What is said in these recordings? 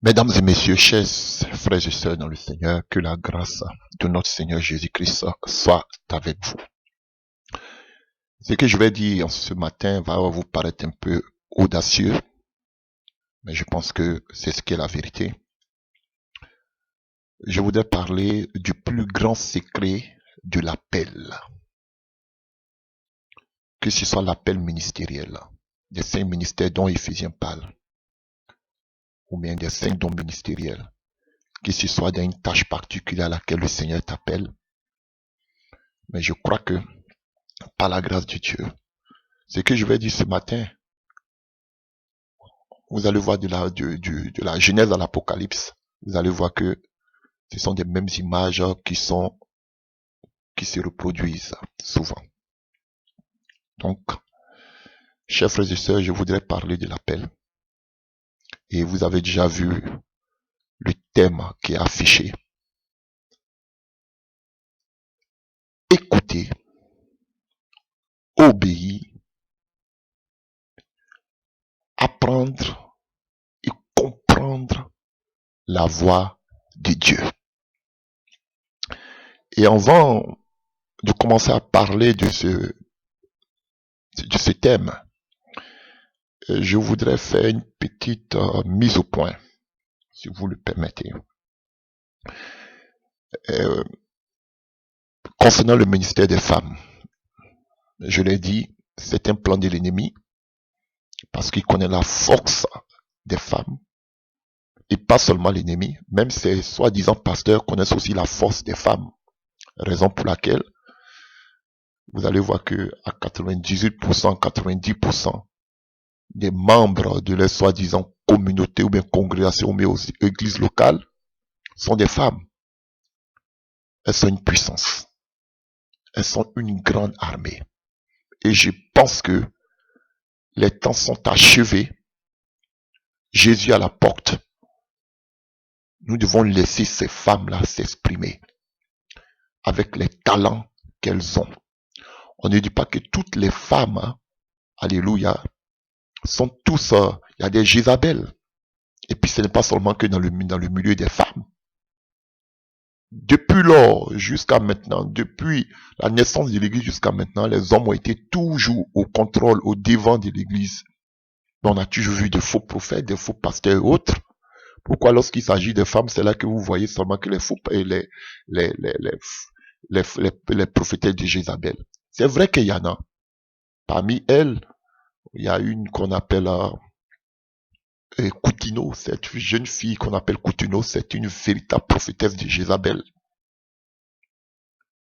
Mesdames et messieurs, chers frères et sœurs dans le Seigneur, que la grâce de notre Seigneur Jésus-Christ soit avec vous. Ce que je vais dire ce matin va vous paraître un peu audacieux, mais je pense que c'est ce qui est la vérité. Je voudrais parler du plus grand secret de l'appel, que ce soit l'appel ministériel, des 5 ministères dont Éphésiens parle, ou bien des 5 dons ministériels, que ce soit dans une tâche particulière à laquelle le Seigneur t'appelle. Mais je crois que, par la grâce de Dieu, ce que je vais dire ce matin, vous allez voir de la Genèse à l'Apocalypse, vous allez voir que ce sont des mêmes images qui se reproduisent souvent. Donc, chers frères et sœurs, je voudrais parler de l'appel. Et vous avez déjà vu le thème qui est affiché. Écouter, obéir, apprendre et comprendre la voix de Dieu. Et avant de commencer à parler de ce thème, je voudrais faire une petite mise au point, si vous le permettez. Concernant le ministère des femmes, je l'ai dit, c'est un plan de l'ennemi, parce qu'il connaît la force des femmes, et pas seulement l'ennemi, même ces soi-disant pasteurs connaissent aussi la force des femmes, raison pour laquelle vous allez voir que à 98%, 90% des membres de les soi-disant communautés ou bien congrégations ou bien aux églises locales sont des femmes. Elles sont une puissance. Elles sont une grande armée. Et je pense que les temps sont achevés. Jésus à la porte. Nous devons laisser ces femmes-là s'exprimer avec les talents qu'elles ont. On ne dit pas que toutes les femmes, alléluia, sont tous, il y a des Jézabel. Et puis ce n'est pas seulement que dans le milieu des femmes. Depuis lors jusqu'à maintenant, depuis la naissance de l'église jusqu'à maintenant, les hommes ont été toujours au contrôle, au devant de l'église. On a toujours vu des faux prophètes, des faux pasteurs et autres. Pourquoi lorsqu'il s'agit des femmes, c'est là que vous voyez seulement que les prophétesses de Jézabel. C'est vrai qu'il y en a. Parmi elles, il y a une qu'on appelle Coutinho, cette jeune fille qu'on appelle Coutinho, c'est une véritable prophétesse de Jézabel.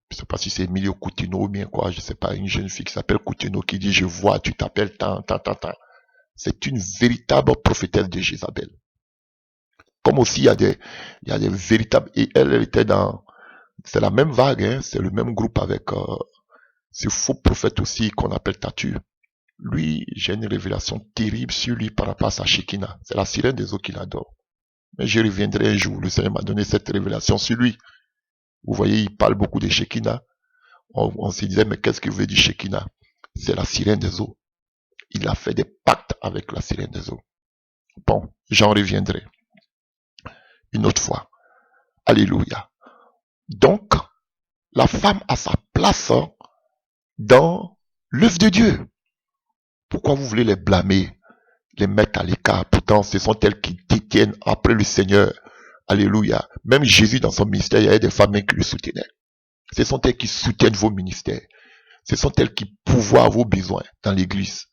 Je ne sais pas si c'est Emilio Coutinho ou bien quoi, je ne sais pas, une jeune fille qui s'appelle Coutinho qui dit, je vois, tu t'appelles tant. C'est une véritable prophétesse de Jézabel. Comme aussi, il y a des véritables, et elle était c'est la même vague, hein, c'est le même groupe avec ce faux prophète aussi qu'on appelle Tatu. Lui, j'ai une révélation terrible sur lui par rapport à sa Shekinah. C'est la sirène des eaux qu'il adore. Mais j'y reviendrai un jour. Le Seigneur m'a donné cette révélation sur lui. Vous voyez, il parle beaucoup de Shekinah. On se disait, mais qu'est-ce qu'il veut dire Shekinah? C'est la sirène des eaux. Il a fait des pactes avec la sirène des eaux. Bon, j'en reviendrai une autre fois. Alléluia. Donc, la femme a sa place dans l'œuvre de Dieu. Pourquoi vous voulez les blâmer, les mettre à l'écart? Pourtant, ce sont elles qui détiennent après le Seigneur. Alléluia. Même Jésus, dans son ministère, il y avait des femmes qui le soutenaient. Ce sont elles qui soutiennent vos ministères. Ce sont elles qui pourvoient vos besoins dans l'église.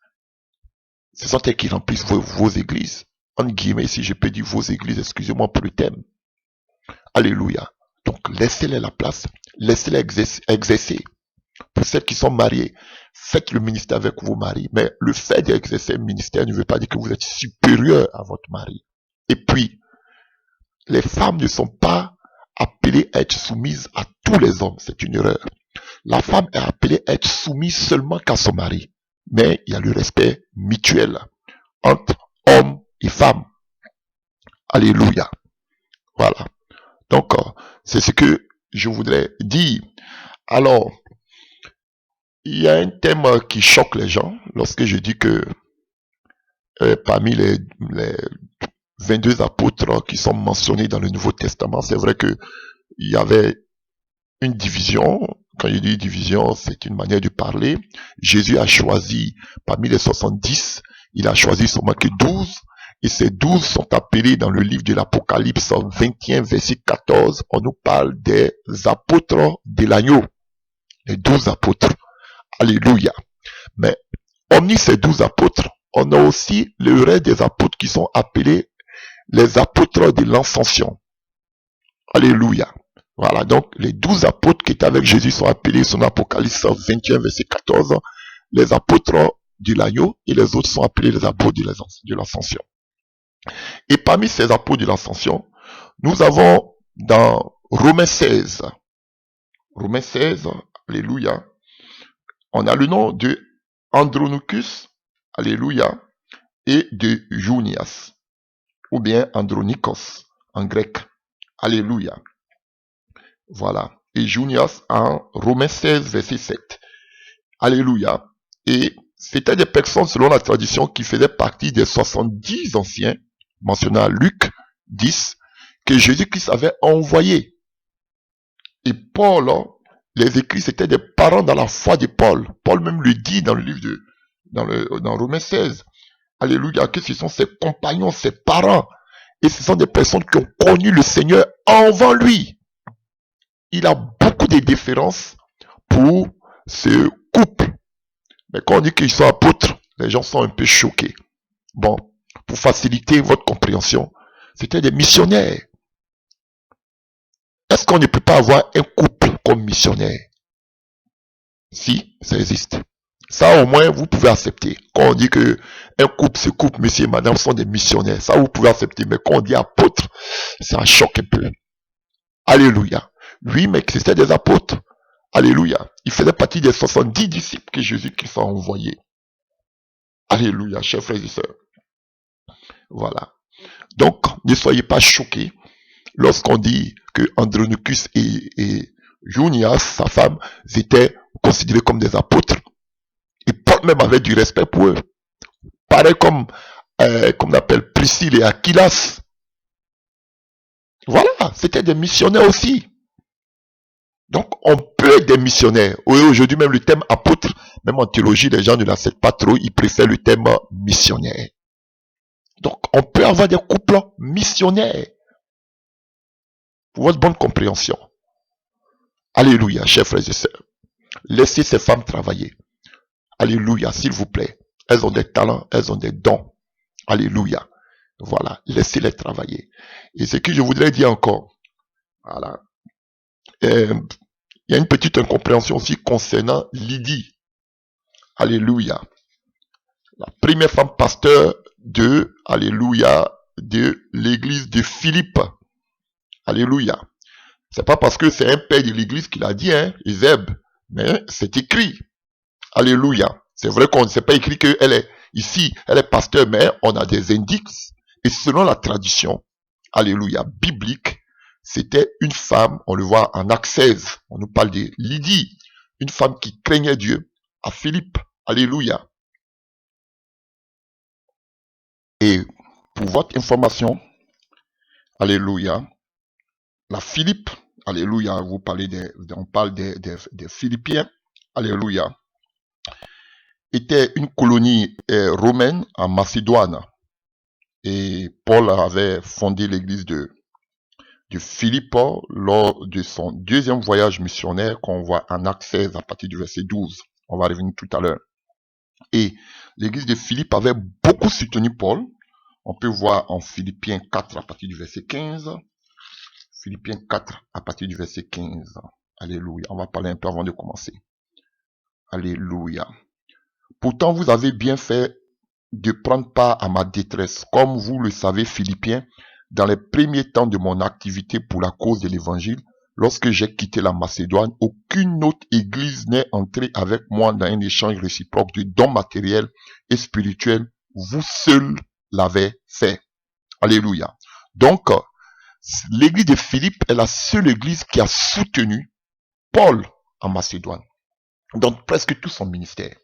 Ce sont elles qui remplissent vos églises. En guillemets, si je peux dire vos églises, excusez-moi pour le thème. Alléluia. Donc, laissez-les la place. Laissez-les exercer. Pour celles qui sont mariées, faites le ministère avec vos maris. Mais le fait d'exercer le ministère ne veut pas dire que vous êtes supérieur à votre mari. Et puis, les femmes ne sont pas appelées à être soumises à tous les hommes. C'est une erreur. La femme est appelée à être soumise seulement qu'à son mari. Mais il y a le respect mutuel entre hommes et femmes. Alléluia. Voilà. Donc, c'est ce que je voudrais dire. Alors, il y a un thème qui choque les gens lorsque je dis que parmi 22 apôtres qui sont mentionnés dans le Nouveau Testament. C'est vrai que il y avait une division. Quand il dit division, c'est une manière de parler. Jésus a choisi, parmi les 70, il a choisi seulement que 12. Et ces 12 sont appelés dans le livre de l'Apocalypse 21, verset 14. On nous parle des apôtres de l'agneau. Les 12 apôtres. Alléluia. Mais, hormis ces 12 apôtres, on a aussi le reste des apôtres qui sont appelés les apôtres de l'Ascension. Alléluia. Voilà, donc les 12 apôtres qui étaient avec Jésus sont appelés son Apocalypse 21, verset 14, les apôtres de l'agneau, et les autres sont appelés les apôtres de l'Ascension. Et parmi ces apôtres de l'Ascension, nous avons dans Romains 16, alléluia, on a le nom de Andronicus, alléluia, et de Junias, ou bien Andronikos en grec, alléluia. Voilà. Et Junias en Romains 16, verset 7. Alléluia. Et c'était des personnes, selon la tradition, qui faisaient partie des 70 anciens, mentionnés à Luc 10, que Jésus-Christ avait envoyés. Et Paul, les écrits, c'était des parents dans la foi de Paul. Paul même le dit dans le livre dans Romains 16. Alléluia, que ce sont ses compagnons, ses parents. Et ce sont des personnes qui ont connu le Seigneur avant lui. Il a beaucoup de déférence pour ce couple. Mais quand on dit qu'ils sont apôtres, les gens sont un peu choqués. Bon, pour faciliter votre compréhension, c'était des missionnaires. Est-ce qu'on ne peut pas avoir un couple comme missionnaire? Si, ça existe. Ça, au moins, vous pouvez accepter. Quand on dit que un couple, ce couple, monsieur et madame, sont des missionnaires, ça, vous pouvez accepter. Mais quand on dit apôtre, ça choque un peu. Alléluia. Oui, mais c'était des apôtres. Alléluia. Il faisait partie des 70 disciples que Jésus-Christ a envoyés. Alléluia, chers frères et sœurs. Voilà. Donc, ne soyez pas choqués lorsqu'on dit que Andronicus et Junias, sa femme, étaient considérés comme des apôtres. Et Paul même avait du respect pour eux. Pareil comme on appelle Priscille et Aquilas. Voilà, c'était des missionnaires aussi. Donc, on peut être des missionnaires. Oui, aujourd'hui, même le thème apôtre, même en théologie, les gens ne l'acceptent pas trop, ils préfèrent le thème missionnaire. Donc, on peut avoir des couples missionnaires. Pour votre bonne compréhension. Alléluia, chers frères et sœurs. Laissez ces femmes travailler. Alléluia, s'il vous plaît. Elles ont des talents, elles ont des dons. Alléluia. Voilà, laissez-les travailler. Et ce que je voudrais dire encore, voilà. Il y a une petite incompréhension aussi concernant Lydie. Alléluia. La première femme pasteur alléluia, de l'église de Philippe. Alléluia. C'est pas parce que c'est un père de l'église qui l'a dit, hein, Ézeb, mais c'est écrit. Alléluia. C'est vrai qu'on ne sait pas écrit qu'elle est ici, elle est pasteur, mais on a des indices. Et selon la tradition, alléluia, biblique, c'était une femme, on le voit en Actes 16, on nous parle de Lydie, une femme qui craignait Dieu, à Philippe, alléluia. Et pour votre information, alléluia, la Philippe, alléluia, on parle des Philippiens, alléluia, était une colonie romaine en Macédoine. Et Paul avait fondé l'église de Philippe lors de son deuxième voyage missionnaire qu'on voit en Actes 16 à partir du verset 12. On va revenir tout à l'heure. Et l'église de Philippe avait beaucoup soutenu Paul. On peut voir en Philippiens 4 à partir du verset 15. Philippiens 4 à partir du verset 15. Alléluia. On va parler un peu avant de commencer. Alléluia. Pourtant, vous avez bien fait de prendre part à ma détresse, comme vous le savez, Philippiens, dans les premiers temps de mon activité pour la cause de l'évangile, lorsque j'ai quitté la Macédoine, aucune autre église n'est entrée avec moi dans un échange réciproque de dons matériels et spirituels. Vous seul l'avez fait. Alléluia. Donc, l'église de Philippe est la seule église qui a soutenu Paul en Macédoine. Donc, presque tout son ministère.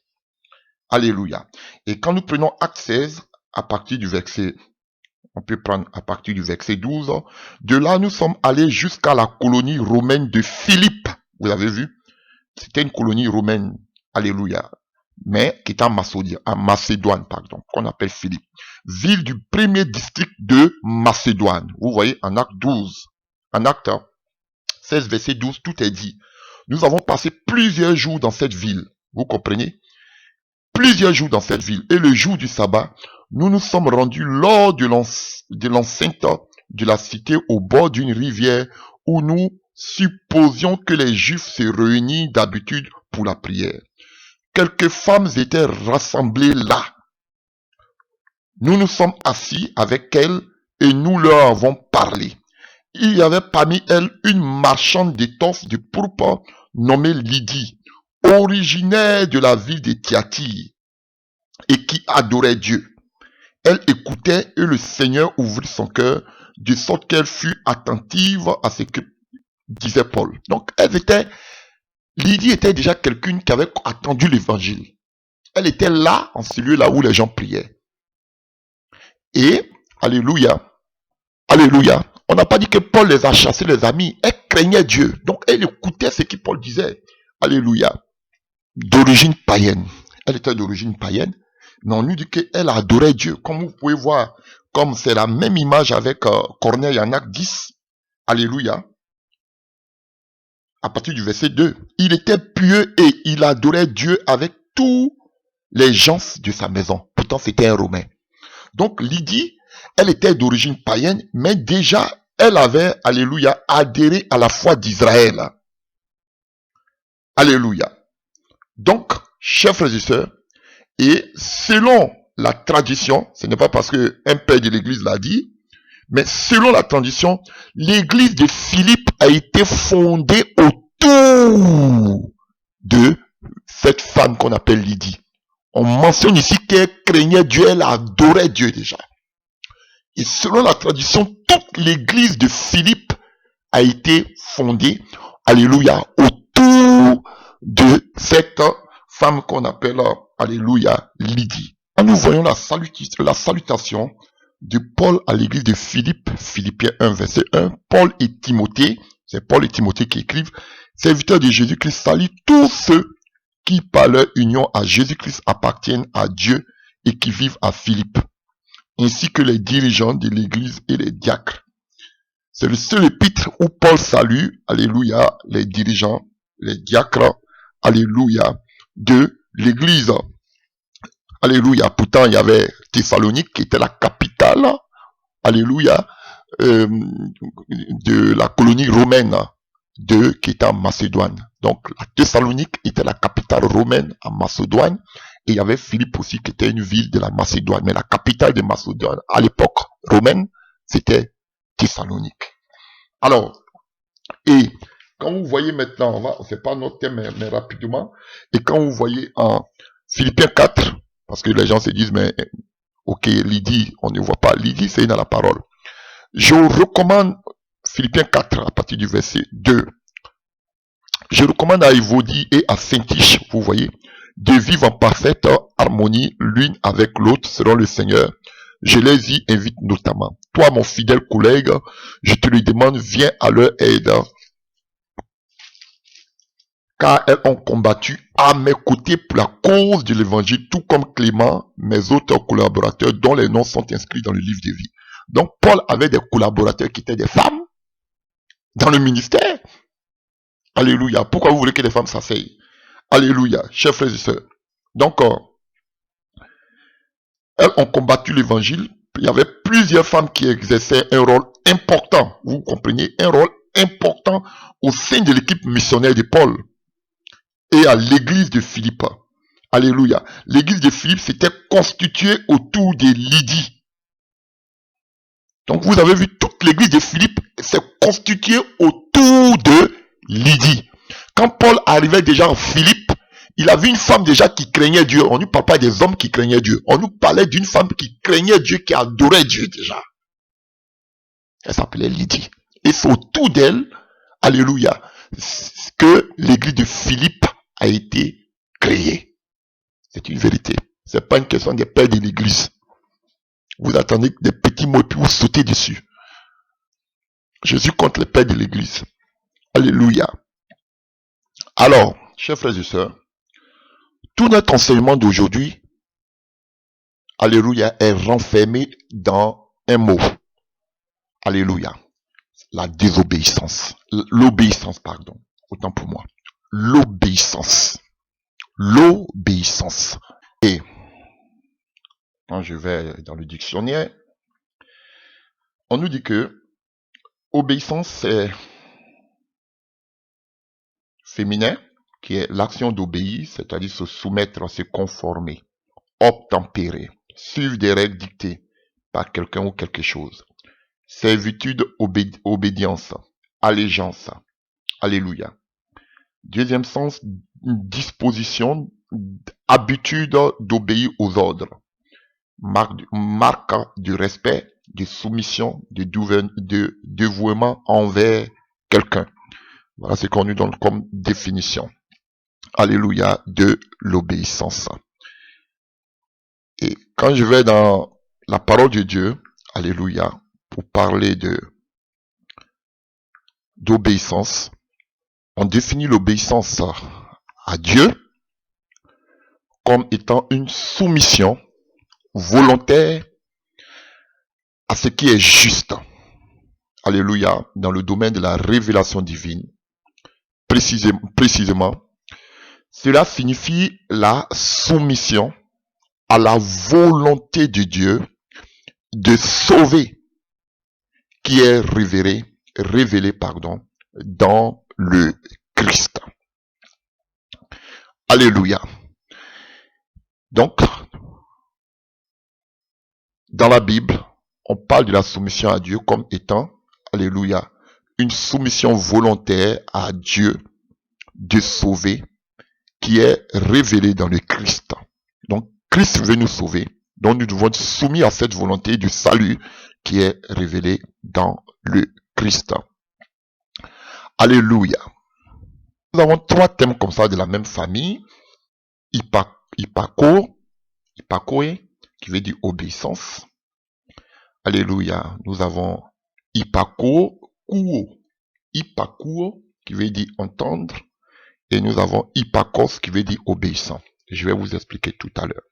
Alléluia. Et quand nous prenons Acte 16, à partir du verset On peut prendre à partir du verset 12. De là, nous sommes allés jusqu'à la colonie romaine de Philippe. Vous avez vu? C'était une colonie romaine. Alléluia. Mais qui est en Macédoine, pardon, qu'on appelle Philippe. Ville du premier district de Macédoine. Vous voyez, en acte 12. En acte 16, verset 12, tout est dit. Nous avons passé plusieurs jours dans cette ville. Vous comprenez? Plusieurs jours dans cette ville. Et le jour du sabbat, nous nous sommes rendus lors de l'enceinte de la cité au bord d'une rivière où nous supposions que les Juifs se réunissent d'habitude pour la prière. Quelques femmes étaient rassemblées là. Nous nous sommes assis avec elles et nous leur avons parlé. Il y avait parmi elles une marchande d'étoffes de pourpre nommée Lydie, originaire de la ville de Thyatire et qui adorait Dieu. Elle écoutait et le Seigneur ouvrit son cœur de sorte qu'elle fut attentive à ce que disait Paul. Donc Lydie était déjà quelqu'un qui avait attendu l'évangile. Elle était là, en ce lieu-là où les gens priaient. Et, alléluia, alléluia, on n'a pas dit que Paul les a chassés, les amis. Elle craignait Dieu. Donc, elle écoutait ce que Paul disait. Alléluia. D'origine païenne. Elle était d'origine païenne. Mais on nous dit qu'elle adorait Dieu. Comme vous pouvez voir, comme c'est la même image avec Corneille en acte 10. Alléluia. À partir du verset 2. Il était pieux et il adorait Dieu avec tous les gens de sa maison. Pourtant, c'était un Romain. Donc, Lydie, elle était d'origine païenne, mais déjà, elle avait, alléluia, adhéré à la foi d'Israël. Alléluia. Donc, chers frères et sœurs, et selon la tradition, ce n'est pas parce qu'un père de l'église l'a dit, mais selon la tradition, l'église de Philippe a été fondée autour de cette femme qu'on appelle Lydie. On mentionne ici qu'elle craignait Dieu, elle adorait Dieu déjà. Et selon la tradition, toute l'église de Philippe a été fondée, alléluia, autour de cette femme qu'on appelle, alléluia, Lydie. Nous voyons la salutation de Paul à l'église de Philippe, Philippiens 1, verset 1. Paul et Timothée, c'est Paul et Timothée qui écrivent, serviteurs de Jésus-Christ, saluent tous ceux qui par leur union à Jésus-Christ appartiennent à Dieu et qui vivent à Philippe, ainsi que les dirigeants de l'église et les diacres. C'est le seul épître où Paul salue, alléluia, les dirigeants, les diacres, alléluia, de l'église. Alléluia. Pourtant, il y avait Thessalonique qui était la capitale, alléluia, de la colonie romaine qui était en Macédoine. Donc, la Thessalonique était la capitale romaine en Macédoine. Et il y avait Philippe aussi qui était une ville de la Macédoine. Mais la capitale de Macédoine, à l'époque romaine, c'était Thessalonique. Alors, et quand vous voyez maintenant, c'est pas notre thème, mais rapidement, et quand vous voyez en Philippiens 4, parce que les gens se disent, mais ok, Lydie, on ne voit pas. Lydie, c'est dans la parole. Je vous recommande Philippiens 4, à partir du verset 2. Je recommande à Évodie et à Syntyche, vous voyez, de vivre en parfaite harmonie l'une avec l'autre selon le Seigneur. Je les y invite notamment. Toi, mon fidèle collègue, je te le demande, viens à leur aide. Car elles ont combattu à mes côtés pour la cause de l'évangile, tout comme Clément, mes autres collaborateurs dont les noms sont inscrits dans le livre de vie. Donc, Paul avait des collaborateurs qui étaient des femmes dans le ministère. Alléluia. Pourquoi vous voulez que les femmes s'asseyent? Alléluia, chers frères et sœurs. Donc, elles ont combattu l'évangile. Il y avait plusieurs femmes qui exerçaient un rôle important, vous comprenez, un rôle important au sein de l'équipe missionnaire de Paul et à l'église de Philippe. Alléluia. L'église de Philippe s'était constituée autour de Lydie. Donc, vous avez vu, toute l'église de Philippe s'est constituée autour de Lydie. Quand Paul arrivait déjà en Philippe, il a vu une femme déjà qui craignait Dieu. On ne parle pas des hommes qui craignaient Dieu. On nous parlait d'une femme qui craignait Dieu, qui adorait Dieu déjà. Elle s'appelait Lydie. Et c'est autour d'elle, alléluia, que l'église de Philippe a été créée. C'est une vérité. C'est pas une question des pères de l'église. Vous attendez des petits mots et puis vous sautez dessus. Jésus contre les pères de l'église. Alléluia. Alors, chers frères et sœurs, tout notre enseignement d'aujourd'hui, alléluia, est renfermé dans un mot. Alléluia. La désobéissance. L'obéissance, pardon. Autant pour moi. L'obéissance. L'obéissance. Et quand je vais dans le dictionnaire, on nous dit que obéissance, c'est féminin, qui est l'action d'obéir, c'est-à-dire se soumettre, se conformer, obtempérer, suivre des règles dictées par quelqu'un ou quelque chose. Servitude, obédience, allégeance. Alléluia. Deuxième sens, disposition, habitude d'obéir aux ordres. Marque du respect, de soumission, de dévouement envers quelqu'un. Voilà ce qu'on nous donne comme définition. Alléluia, de l'obéissance. Et quand je vais dans la parole de Dieu, alléluia, pour parler d'obéissance, on définit l'obéissance à Dieu comme étant une soumission volontaire à ce qui est juste. Alléluia, dans le domaine de la révélation divine. Précisément, cela signifie la soumission à la volonté de Dieu de sauver qui est révélé dans le Christ. Alléluia. Donc, dans la Bible, on parle de la soumission à Dieu comme étant, alléluia, une soumission volontaire à Dieu de sauver qui est révélée dans le Christ. Donc, Christ veut nous sauver, donc nous devons être soumis à cette volonté du salut qui est révélée dans le Christ. Alléluia. Nous avons trois thèmes comme ça de la même famille. Hypakoe, qui veut dire obéissance. Alléluia. Nous avons hypakuo, qui veut dire entendre. Et nous avons hypakos, qui veut dire obéissant. Je vais vous expliquer tout à l'heure.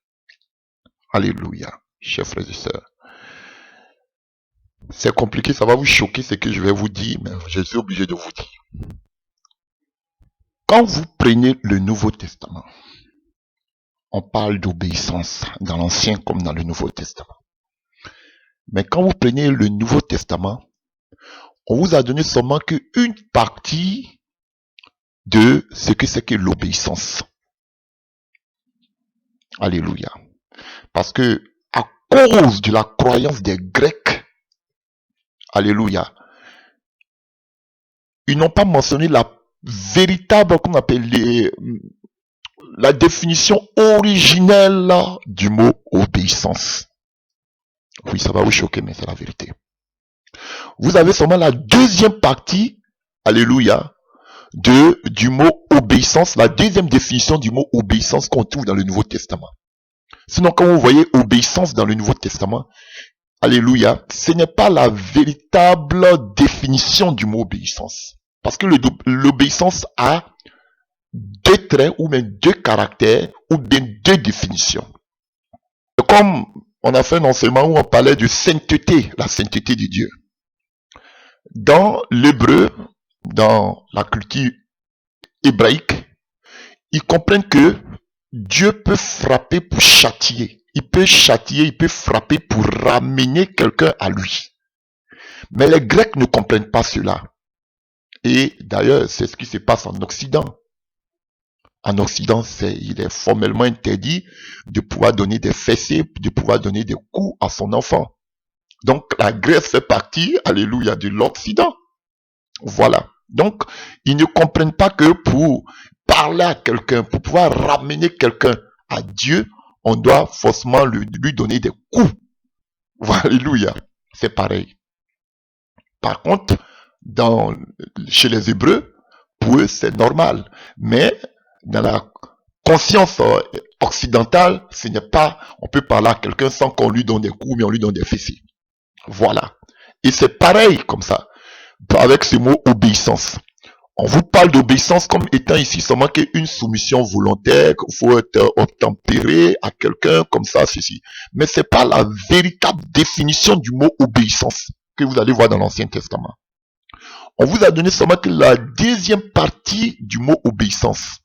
Alléluia. Chers frères et sœurs. C'est compliqué, ça va vous choquer ce que je vais vous dire, mais je suis obligé de vous dire. Quand vous prenez le Nouveau Testament, on parle d'obéissance dans l'Ancien comme dans le Nouveau Testament. Mais quand vous prenez le Nouveau Testament, on vous a donné seulement qu'une partie de ce que c'est que l'obéissance. Alléluia. Parce que à cause de la croyance des Grecs, alléluia, ils n'ont pas mentionné la véritable, qu'on appelle la définition originelle du mot obéissance. Oui, ça va vous choquer, mais c'est la vérité. Vous avez seulement la deuxième partie, alléluia, du mot obéissance, la deuxième définition du mot obéissance qu'on trouve dans le Nouveau Testament. Sinon, quand vous voyez obéissance dans le Nouveau Testament, alléluia, ce n'est pas la véritable définition du mot obéissance. Parce que l'obéissance a deux traits ou même deux caractères ou bien deux définitions. Comme on a fait un enseignement où on parlait de sainteté, la sainteté de Dieu. Dans l'hébreu, dans la culture hébraïque, ils comprennent que Dieu peut frapper pour châtier. Il peut châtier, il peut frapper pour ramener quelqu'un à lui. Mais les Grecs ne comprennent pas cela. Et d'ailleurs, c'est ce qui se passe en Occident. En Occident, il est formellement interdit de pouvoir donner des fessées, de pouvoir donner des coups à son enfant. Donc, la Grèce fait partie, alléluia, de l'Occident. Voilà. Donc, ils ne comprennent pas que pour parler à quelqu'un, pour pouvoir ramener quelqu'un à Dieu, on doit forcément lui donner des coups. Alléluia. C'est pareil. Par contre, chez les Hébreux, pour eux, c'est normal. Mais dans la conscience occidentale, ce n'est pas, on peut parler à quelqu'un sans qu'on lui donne des coups, mais on lui donne des fessées. Voilà. Et c'est pareil comme ça, avec ce mot obéissance. On vous parle d'obéissance comme étant ici seulement qu'une soumission volontaire, qu'il faut être obtempéré à quelqu'un comme ça, ceci. Mais c'est pas la véritable définition du mot obéissance que vous allez voir dans l'Ancien Testament. On vous a donné seulement que la deuxième partie du mot obéissance.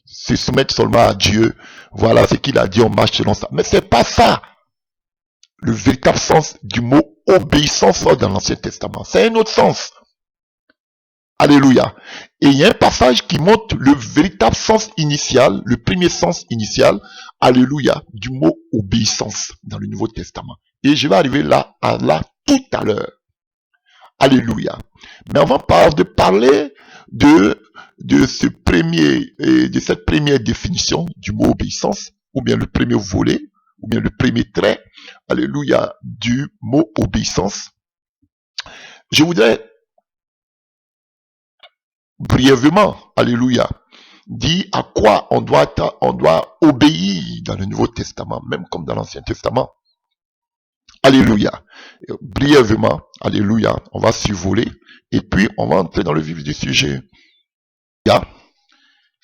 Se soumettre seulement à Dieu. Voilà ce qu'il a dit, on marche selon ça. Mais c'est pas ça. Le véritable sens du mot obéissance dans l'Ancien Testament. C'est un autre sens. Alléluia. Et il y a un passage qui montre le véritable sens initial, le premier sens initial, alléluia, du mot obéissance dans le Nouveau Testament. Et je vais arriver là tout à l'heure. Alléluia. Mais avant de parler de cette première définition du mot obéissance, ou bien le premier volet, ou bien le premier trait, alléluia, du mot obéissance, je voudrais brièvement, alléluia, dire à quoi on doit obéir dans le Nouveau Testament, même comme dans l'Ancien Testament. Alléluia. Brièvement, alléluia, on va survoler et puis on va entrer dans le vif du sujet.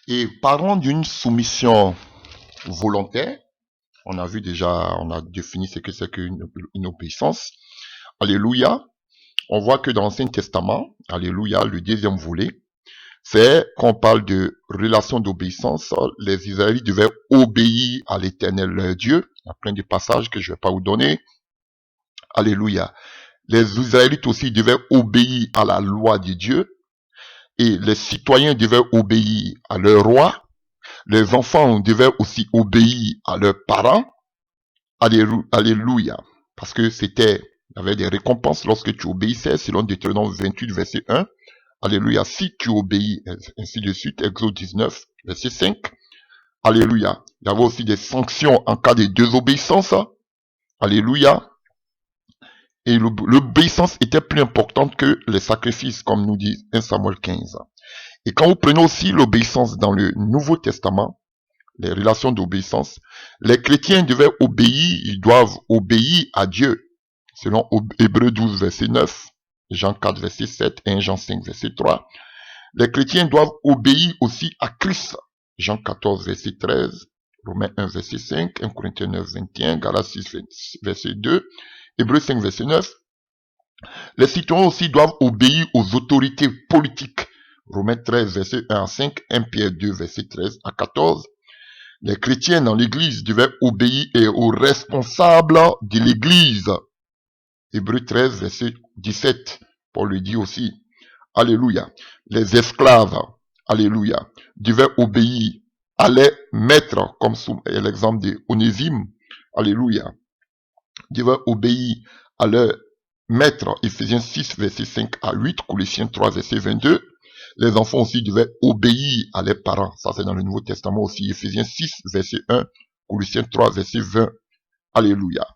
Et parlons d'une soumission volontaire. On a vu déjà, on a défini ce que c'est qu'une obéissance. Alléluia. On voit que dans l'Ancien Testament, alléluia, le deuxième volet, c'est qu'on parle de relation d'obéissance. Les Israélites devaient obéir à l'Éternel leur Dieu. Il y a plein de passages que je ne vais pas vous donner. Alléluia. Les Israélites aussi devaient obéir à la loi de Dieu. Et les citoyens devaient obéir à leur roi. Les enfants devaient aussi obéir à leurs parents. Alléluia. Parce que il y avait des récompenses lorsque tu obéissais, selon Deutéronome 28, verset 1. Alléluia. Si tu obéis, ainsi de suite, Exode 19, verset 5. Alléluia. Il y avait aussi des sanctions en cas de désobéissance. Alléluia. Et l'obéissance était plus importante que les sacrifices, comme nous dit 1 Samuel 15. Et quand vous prenez aussi l'obéissance dans le Nouveau Testament, les relations d'obéissance, les chrétiens devaient obéir, ils doivent obéir à Dieu, selon Hébreux 12, verset 9, Jean 4, verset 7, et 1 Jean 5, verset 3. Les chrétiens doivent obéir aussi à Christ, Jean 14, verset 13, Romains 1, verset 5, 1 Corinthiens 9, 21, Galates 6, verset 2, Hébreux 5, verset 9. Les citoyens aussi doivent obéir aux autorités politiques, Romains 13, verset 1 à 5, 1 Pierre 2, verset 13 à 14. Les chrétiens dans l'église devaient obéir aux responsables de l'église. Hébreux 13, verset 17. Paul le dit aussi. Alléluia. Les esclaves, alléluia, devaient obéir à les maîtres, comme sous l'exemple de Onésime. Alléluia. Devaient obéir à leur maître. Ephésiens 6, verset 5 à 8. Colossiens 3, verset 22. Les enfants aussi devaient obéir à leurs parents. Ça, c'est dans le Nouveau Testament aussi. Ephésiens 6, verset 1. Colossiens 3, verset 20. Alléluia.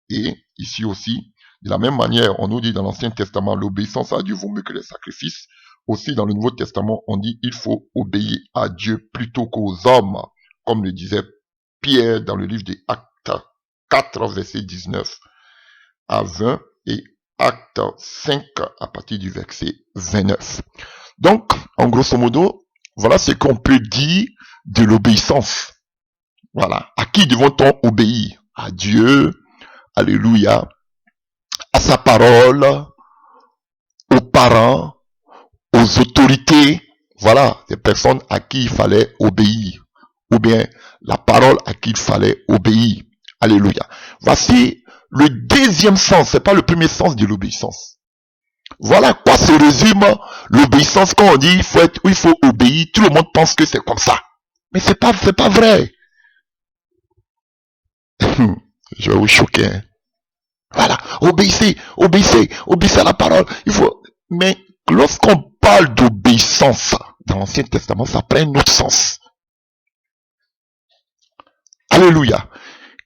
Et ici aussi, de la même manière, on nous dit dans l'Ancien Testament, l'obéissance à Dieu vaut mieux que les sacrifices. Aussi, dans le Nouveau Testament, on dit il faut obéir à Dieu plutôt qu'aux hommes. Comme le disait Pierre dans le livre des Actes 4, verset 19 à 20. Et Acte 5, à partir du verset 29. Donc, en grosso modo, voilà ce qu'on peut dire de l'obéissance. Voilà. À qui devons-on obéir? À Dieu, alléluia, à sa parole, aux parents, aux autorités. Voilà, des personnes à qui il fallait obéir. Ou bien la parole à qui il fallait obéir. Alléluia. Voici le deuxième sens, c'est pas le premier sens de l'obéissance. Voilà à quoi se résume l'obéissance. Quand on dit il faut obéir, tout le monde pense que c'est comme ça. Mais c'est pas vrai. Je vais vous choquer. Hein. Voilà, obéissez à la parole. Mais lorsqu'on parle d'obéissance dans l'Ancien Testament, ça prend un autre sens. Alléluia.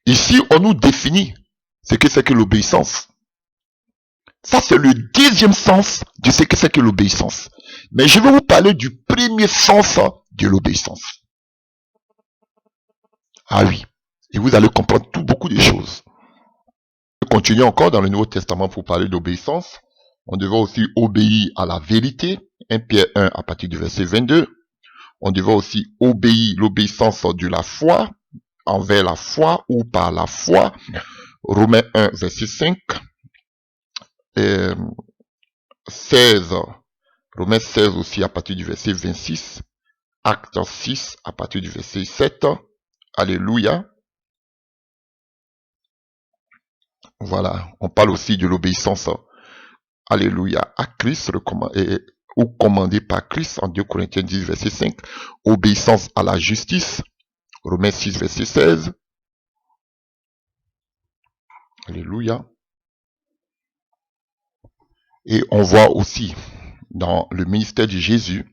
Ici, on nous définit ce que c'est que l'obéissance. Ça, c'est le deuxième sens de ce que c'est que l'obéissance. Mais je vais vous parler du premier sens de l'obéissance. Ah oui. Et vous allez comprendre beaucoup de choses. Continuez encore dans le Nouveau Testament pour parler d'obéissance. On devait aussi obéir à la vérité. 1 Pierre 1 à partir du verset 22. On devait aussi obéir l'obéissance de la foi, envers la foi ou par la foi. Romains 1 verset 5. 16. Romains 16 aussi à partir du verset 26. Actes 6 à partir du verset 7. Alléluia. Voilà, on parle aussi de l'obéissance, alléluia, à Christ, ou commandé par Christ en 2 Corinthiens 10, verset 5. Obéissance à la justice, Romains 6, verset 16. Alléluia. Et on voit aussi dans le ministère de Jésus,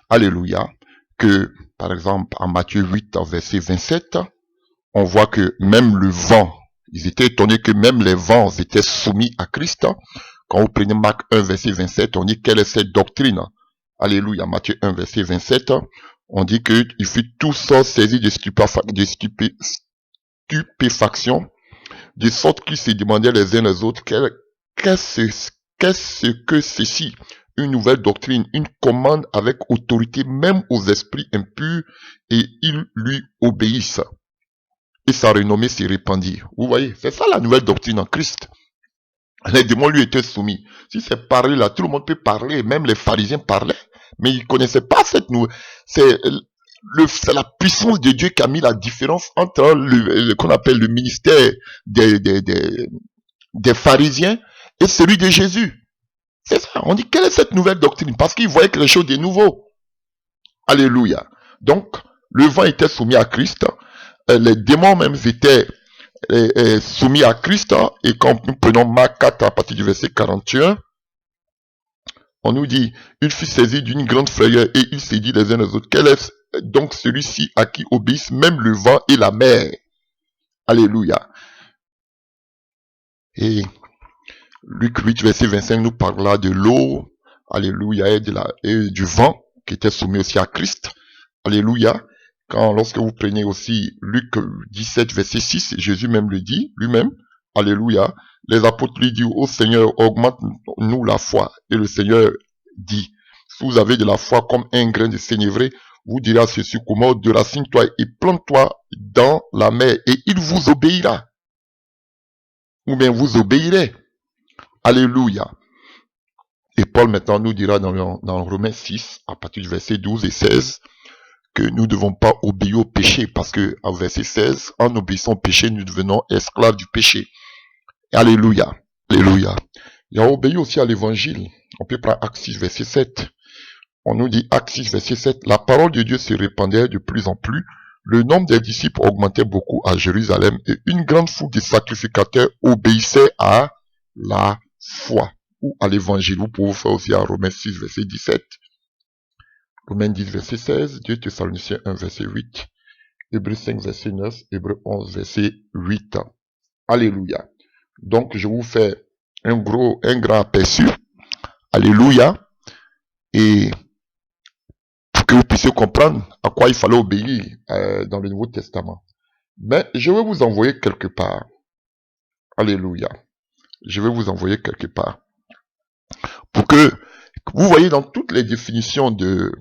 alléluia, que par exemple en Matthieu 8, verset 27, on voit que même le vent, ils étaient étonnés que même les vents étaient soumis à Christ. Quand vous prenez Marc 1, verset 27, on dit quelle est cette doctrine. Alléluia, Matthieu 1, verset 27, on dit qu'ils furent tous saisis de stupéfaction, de sorte qu'ils se demandaient les uns les autres, qu'est-ce que ceci? Une nouvelle doctrine, une commande avec autorité même aux esprits impurs, et ils lui obéissent. Et sa renommée s'est répandue. Vous voyez, c'est ça la nouvelle doctrine en Christ. Les démons lui étaient soumis. Si c'est parler là, tout le monde peut parler, même les pharisiens parlaient, mais ils ne connaissaient pas cette nouvelle. C'est la puissance de Dieu qui a mis la différence entre qu'on appelle le ministère des pharisiens et celui de Jésus. C'est ça. On dit, quelle est cette nouvelle doctrine? Parce qu'ils voyaient quelque chose de nouveau. Alléluia. Donc, le vent était soumis à Christ. Les démons même étaient soumis à Christ. Et quand nous prenons Marc 4 à partir du verset 41, on nous dit, il fut saisi d'une grande frayeur et il s'est dit les uns les autres, quel est donc celui-ci à qui obéissent même le vent et la mer? Alléluia. Et Luc 8 verset 25 nous parlera de l'eau, alléluia, et du vent qui était soumis aussi à Christ. Alléluia. Lorsque vous prenez aussi Luc 17 verset 6, Jésus même le dit, lui-même, alléluia, les apôtres lui disent, ô Seigneur, augmente-nous la foi. Et le Seigneur dit, si vous avez de la foi comme un grain de sénévré, vous direz à ce sycomore, déracine-toi et plante-toi dans la mer, et il vous obéira. Ou bien vous obéirez. Alléluia. Et Paul maintenant nous dira dans Romains 6, à partir du verset 12 et 16, que nous ne devons pas obéir au péché, parce que au verset 16, en obéissant au péché, nous devenons esclaves du péché. Alléluia. Alléluia. Il y a obéi aussi à l'évangile. On peut prendre Actes 6, verset 7. On nous dit, Actes 6, verset 7, la parole de Dieu se répandait de plus en plus, le nombre des disciples augmentait beaucoup à Jérusalem, et une grande foule de sacrificateurs obéissait à la foi, ou à l'évangile. Vous pouvez faire aussi à Romains 6, verset 17. Romains 10, verset 16, 2 Thessaloniciens 1, verset 8, Hébreux 5, verset 9, Hébreux 11, verset 8. Alléluia. Donc, je vous fais un grand aperçu. Alléluia. Et pour que vous puissiez comprendre à quoi il fallait obéir dans le Nouveau Testament. Mais je vais vous envoyer quelque part. Alléluia. Je vais vous envoyer quelque part. Pour que vous voyez dans toutes les définitions de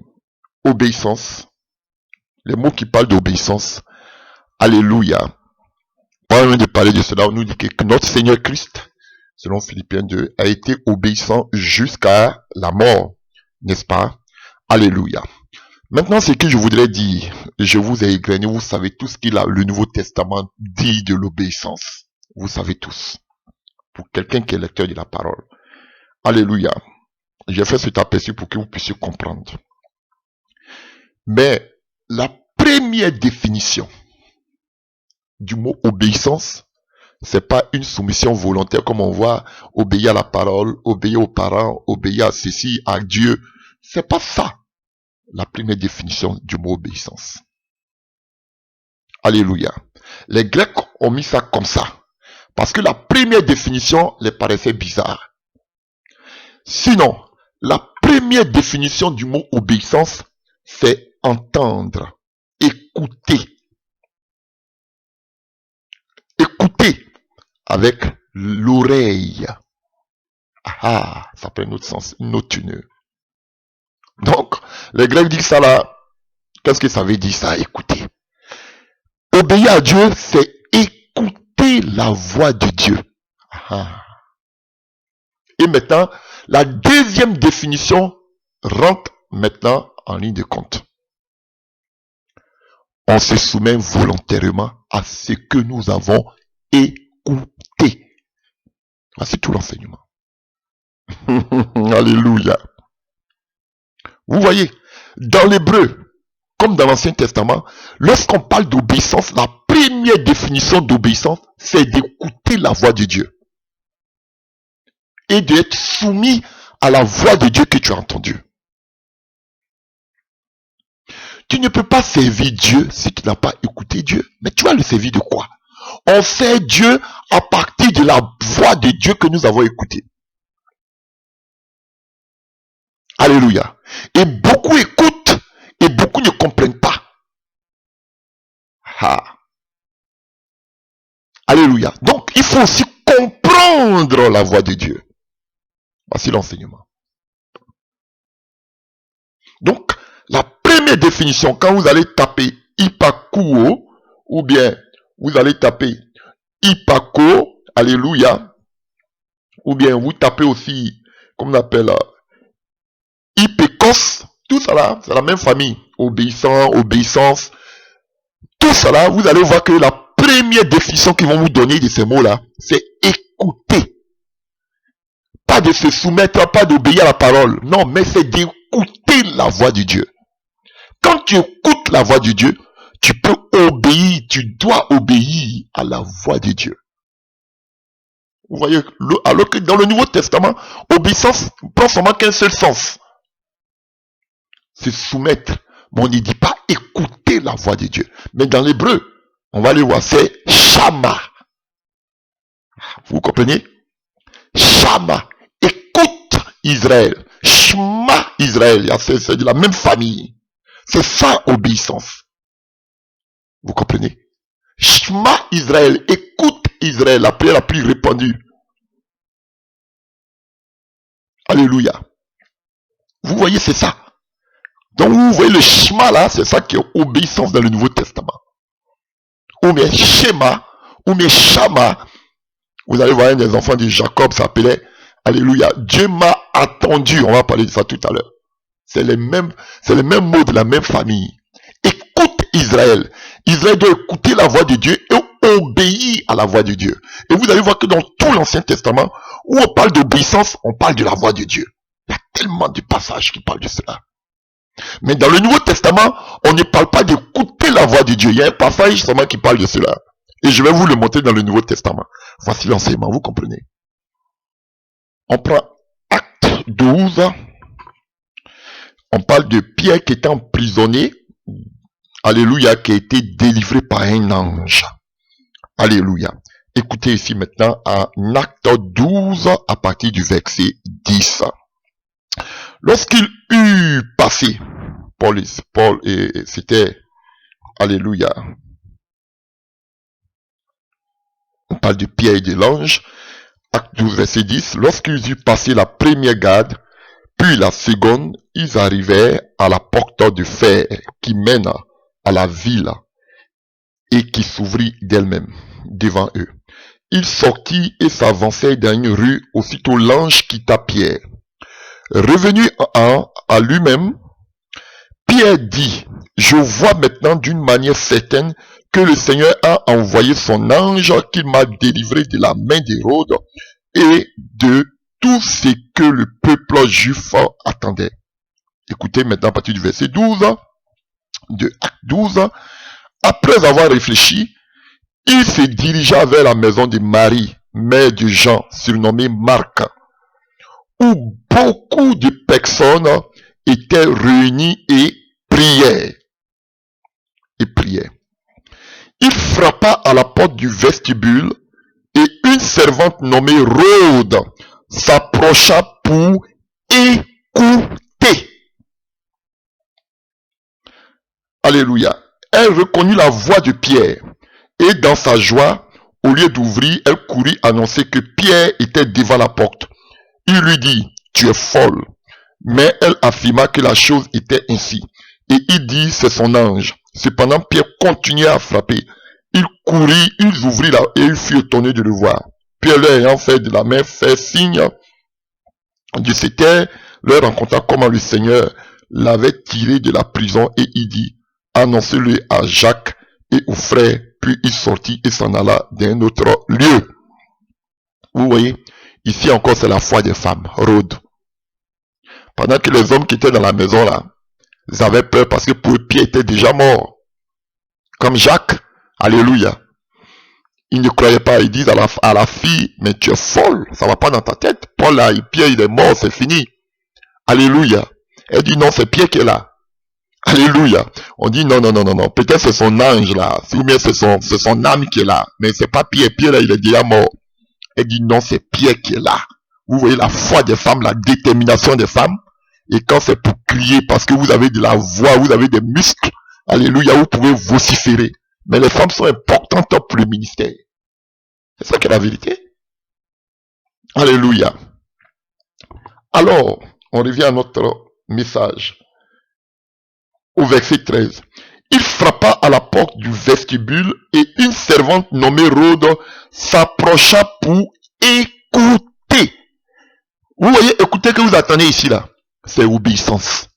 obéissance, les mots qui parlent d'obéissance, alléluia. Avant de parler de cela, on nous dit que notre Seigneur Christ, selon Philippiens 2, a été obéissant jusqu'à la mort, n'est-ce pas? Alléluia. Maintenant, ce que je voudrais dire, je vous ai égrené, vous savez tout ce qu'il a, le Nouveau Testament dit de l'obéissance. Vous savez tous. Pour quelqu'un qui est lecteur de la parole. Alléluia. J'ai fait cet aperçu pour que vous puissiez comprendre. Mais la première définition du mot obéissance, c'est pas une soumission volontaire comme on voit, obéir à la parole, obéir aux parents, obéir à ceci, à Dieu. C'est pas ça la première définition du mot obéissance. Alléluia. Les Grecs ont mis ça comme ça. Parce que la première définition les paraissait bizarre. Sinon, la première définition du mot obéissance, c'est entendre, écouter. avec l'oreille. Ah, ça prend un autre sens, une autre teneur. Donc, les Grecs disent ça là. Qu'est-ce que ça veut dire ça? Écoutez. Obéir à Dieu, c'est écouter la voix de Dieu. Ah. Et maintenant, la deuxième définition rentre maintenant en ligne de compte. On se soumet volontairement à ce que nous avons écouté. Voici tout l'enseignement. Alléluia. Vous voyez, dans l'hébreu, comme dans l'Ancien Testament, lorsqu'on parle d'obéissance, la première définition d'obéissance, c'est d'écouter la voix de Dieu. Et d'être soumis à la voix de Dieu que tu as entendue. Tu ne peux pas servir Dieu si tu n'as pas écouté Dieu. Mais tu vas le servir de quoi? On sert Dieu à partir de la voix de Dieu que nous avons écoutée. Alléluia. Et beaucoup écoutent et beaucoup ne comprennent pas. Ah. Alléluia. Donc, il faut aussi comprendre la voix de Dieu. Voici l'enseignement. Donc, la première définition, quand vous allez taper Ipakuo, ou bien vous allez taper Ipako, alléluia, ou bien vous tapez aussi, comme on appelle, Ipekos, tout ça là, c'est la même famille, obéissant, obéissance, tout ça là, vous allez voir que la première définition qu'ils vont vous donner de ces mots-là, c'est écouter. Pas de se soumettre, pas d'obéir à la parole, non, mais c'est d'écouter la voix de Dieu. Quand tu écoutes la voix de Dieu, tu peux obéir, tu dois obéir à la voix de Dieu. Vous voyez, alors que dans le Nouveau Testament, obéissance prend seulement qu'un seul sens. Se soumettre. Mais on ne dit pas écouter la voix de Dieu. Mais dans l'hébreu, on va le voir, c'est Shama. Vous comprenez? Shama. Écoute Israël. Shema Israël. C'est de la même famille. C'est ça, obéissance. Vous comprenez? Shema Israël. Écoute Israël. La prière la plus répandue. Alléluia. Vous voyez, c'est ça. Donc, vous voyez le Shema là, c'est ça qui est obéissance dans le Nouveau Testament. Ou bien Shema, ou bien Shama. Vous allez voir un des enfants de Jacob s'appelait, alléluia, Dieu m'a attendu. On va parler de ça tout à l'heure. C'est les mêmes mots de la même famille. Écoute Israël. Israël doit écouter la voix de Dieu et obéir à la voix de Dieu. Et vous allez voir que dans tout l'Ancien Testament, où on parle d'obéissance, on parle de la voix de Dieu. Il y a tellement de passages qui parlent de cela. Mais dans le Nouveau Testament, on ne parle pas d'écouter la voix de Dieu. Il y a un passage seulement qui parle de cela. Et je vais vous le montrer dans le Nouveau Testament. Voici l'enseignement, vous comprenez. On prend Acte 12. On parle de Pierre qui était emprisonné. Alléluia, qui a été délivré par un ange. Alléluia. Écoutez ici maintenant en Acte 12 à partir du verset 10. Lorsqu'il eut passé, Paul c'était, alléluia, on parle de Pierre et de l'ange, Acte 12, verset 10, lorsqu'ils eurent passé la première garde, puis la seconde, ils arrivèrent à la porte de fer qui mène à la ville et qui s'ouvrit d'elle-même devant eux. Il sortit et s'avançait dans une rue, aussitôt l'ange quitta Pierre. Revenu à lui-même, Pierre dit, je vois maintenant d'une manière certaine que le Seigneur a envoyé son ange qu'il m'a délivré de la main d'Hérode et de tout ce que le peuple juif attendait. Écoutez maintenant à partir du verset 12, de Acte 12. Après avoir réfléchi, il se dirigea vers la maison de Marie, mère de Jean, surnommé Marc, où beaucoup de personnes étaient réunies et priaient. Il frappa à la porte du vestibule et une servante nommée Rhode s'approcha pour écouter. Alléluia. Elle reconnut la voix de Pierre et dans sa joie au lieu d'ouvrir, elle courut annoncer que Pierre était devant la porte. Il lui dit, tu es folle. Mais elle affirma que la chose était ainsi. Et il dit, c'est son ange. Cependant, Pierre continuait à frapper. Il courut, ils ouvrirent et il fut étonné de le voir. Pierre leur ayant fait de la main, fait signe de se taire, leur raconta comment le Seigneur l'avait tiré de la prison et il dit, annoncez-le à Jacques et aux frères. Puis il sortit et s'en alla d'un autre lieu. Vous voyez, ici encore c'est la foi des femmes, Rhodes. Pendant que les hommes qui étaient dans la maison là, ils avaient peur parce que pour eux, Pierre était déjà mort. Comme Jacques, alléluia. Ils ne croyaient pas, ils disent à la fille, mais tu es folle, ça va pas dans ta tête. Paul là, Pierre il est mort, c'est fini. Alléluia. Elle dit non, c'est Pierre qui est là. Alléluia. On dit non, peut-être c'est son ange là, ou bien c'est son âme qui est là. Mais c'est pas Pierre, Pierre là, il est déjà mort. Elle dit non, c'est Pierre qui est là. Vous voyez la foi des femmes, la détermination des femmes. Et quand c'est pour crier, parce que vous avez de la voix, vous avez des muscles, alléluia, vous pouvez vociférer. Mais les femmes sont importantes pour le ministère. C'est ça qui est la vérité. Alléluia. Alors, on revient à notre message. Au verset 13. Il frappa à la porte du vestibule et une servante nommée Rhodes s'approcha pour écouter. Vous voyez, écoutez que vous attendez ici là. C'est obéissance.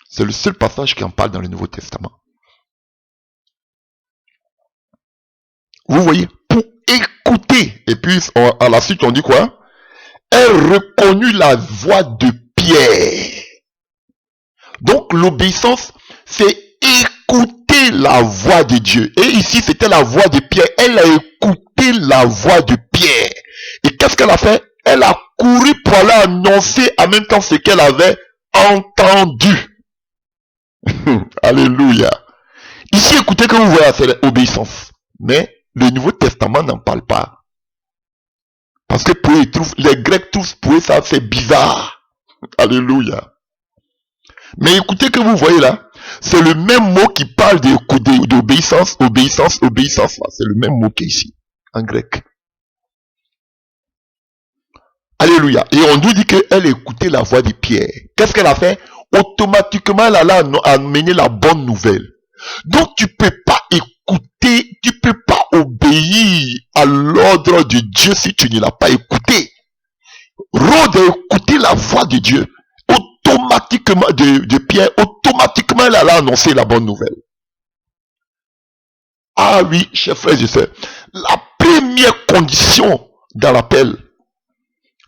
C'est le seul passage qui en parle dans le Nouveau Testament. Vous voyez, pour écouter. Et puis, à la suite, on dit quoi? Elle reconnut la voix de Pierre. Donc, l'obéissance, c'est écouter la voix de Dieu. Et ici, c'était la voix de Pierre. Elle a écouté la voix de Pierre. Et qu'est-ce qu'elle a fait? Elle a couru pour aller annoncer en même temps ce qu'elle avait entendu. Alléluia. Ici, écoutez que vous voyez, c'est l'obéissance. Mais le Nouveau Testament n'en parle pas. Parce que pour eux, les Grecs trouvent pour eux ça c'est bizarre. Alléluia. Mais écoutez que vous voyez là, c'est le même mot qui parle d'obéissance, obéissance. C'est le même mot qui est ici, en grec. Alléluia. Et on nous dit qu'elle écoutait la voix de Pierre. Qu'est-ce qu'elle a fait? Automatiquement, elle allait amener la bonne nouvelle. Donc, tu peux pas écouter, tu peux pas obéir à l'ordre de Dieu si tu ne l'as pas écouté. Rhodes a écouté la voix de Dieu. Automatiquement, de Pierre, automatiquement, elle allait annoncer la bonne nouvelle. Ah oui, chers frères et sœurs, la première condition dans l'appel,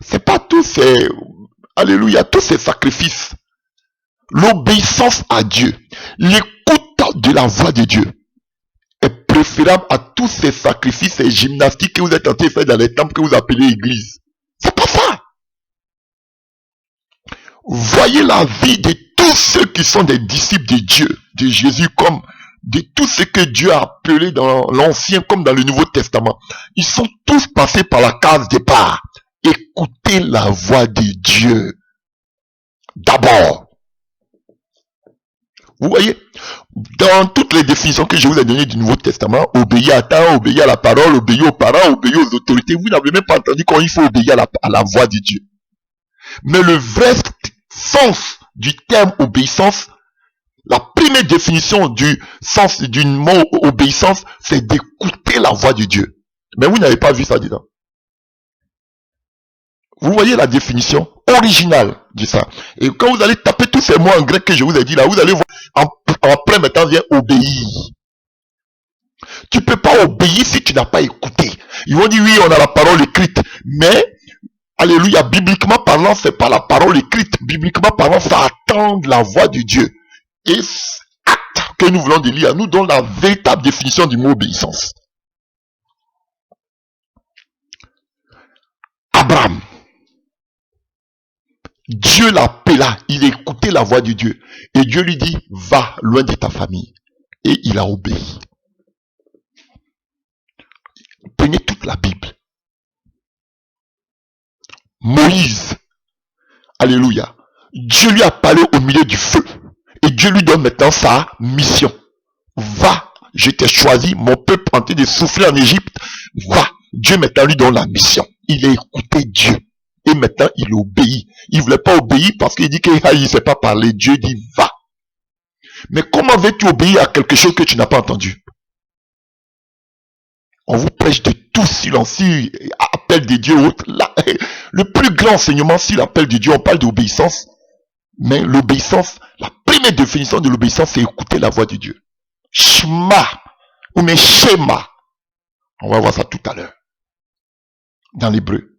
c'est pas tous ces, alléluia, tous ces sacrifices. L'obéissance à Dieu, l'écoute de la voix de Dieu est préférable à tous ces sacrifices et gymnastiques que vous êtes en train de faire dans les temples que vous appelez église. C'est pas ça. Voyez la vie de tous ceux qui sont des disciples de Dieu, de Jésus, comme de tout ce que Dieu a appelé dans l'Ancien comme dans le Nouveau Testament. Ils sont tous passés par la case départ. Écoutez la voix de Dieu. D'abord. Vous voyez, dans toutes les définitions que je vous ai données du Nouveau Testament, obéir à temps, obéir à la parole, obéir aux parents, obéir aux autorités, vous n'avez même pas entendu qu'il faut obéir à la voix de Dieu. Mais le vrai sens du terme obéissance, la première définition du sens du mot obéissance, c'est d'écouter la voix de Dieu. Mais vous n'avez pas vu ça dedans. Vous voyez la définition originale de ça. Et quand vous allez taper tous ces mots en grec que je vous ai dit là, vous allez voir, en plein temps vient obéir. Tu peux pas obéir si tu n'as pas écouté. Ils vont dire oui, on a la parole écrite. Mais, alléluia, bibliquement parlant, c'est pas la parole écrite. Bibliquement parlant, ça attend la voix de Dieu. Et acte que nous voulons de lire, nous donnons la véritable définition du mot obéissance. Abraham. Dieu l'appela, il écoutait la voix de Dieu. Et Dieu lui dit, va loin de ta famille. Et il a obéi. Prenez toute la Bible. Moïse, alléluia, Dieu lui a parlé au milieu du feu. Et Dieu lui donne maintenant sa mission. Va, je t'ai choisi, mon peuple en train de souffler en Égypte. Va. Dieu maintenant lui donne la mission. Il a écouté Dieu. Et maintenant il obéit. Il ne voulait pas obéir parce qu'il dit qu'il ne sait pas parler. Dieu dit va. Mais comment veux-tu obéir à quelque chose que tu n'as pas entendu? On vous prêche de tout silencieux, appel de Dieu. Là, le plus grand enseignement, c'est l'appel de Dieu. On parle d'obéissance. Mais l'obéissance, la première définition de l'obéissance, c'est écouter la voix de Dieu. Shema, ou mais Shema. On va voir ça tout à l'heure. Dans l'hébreu.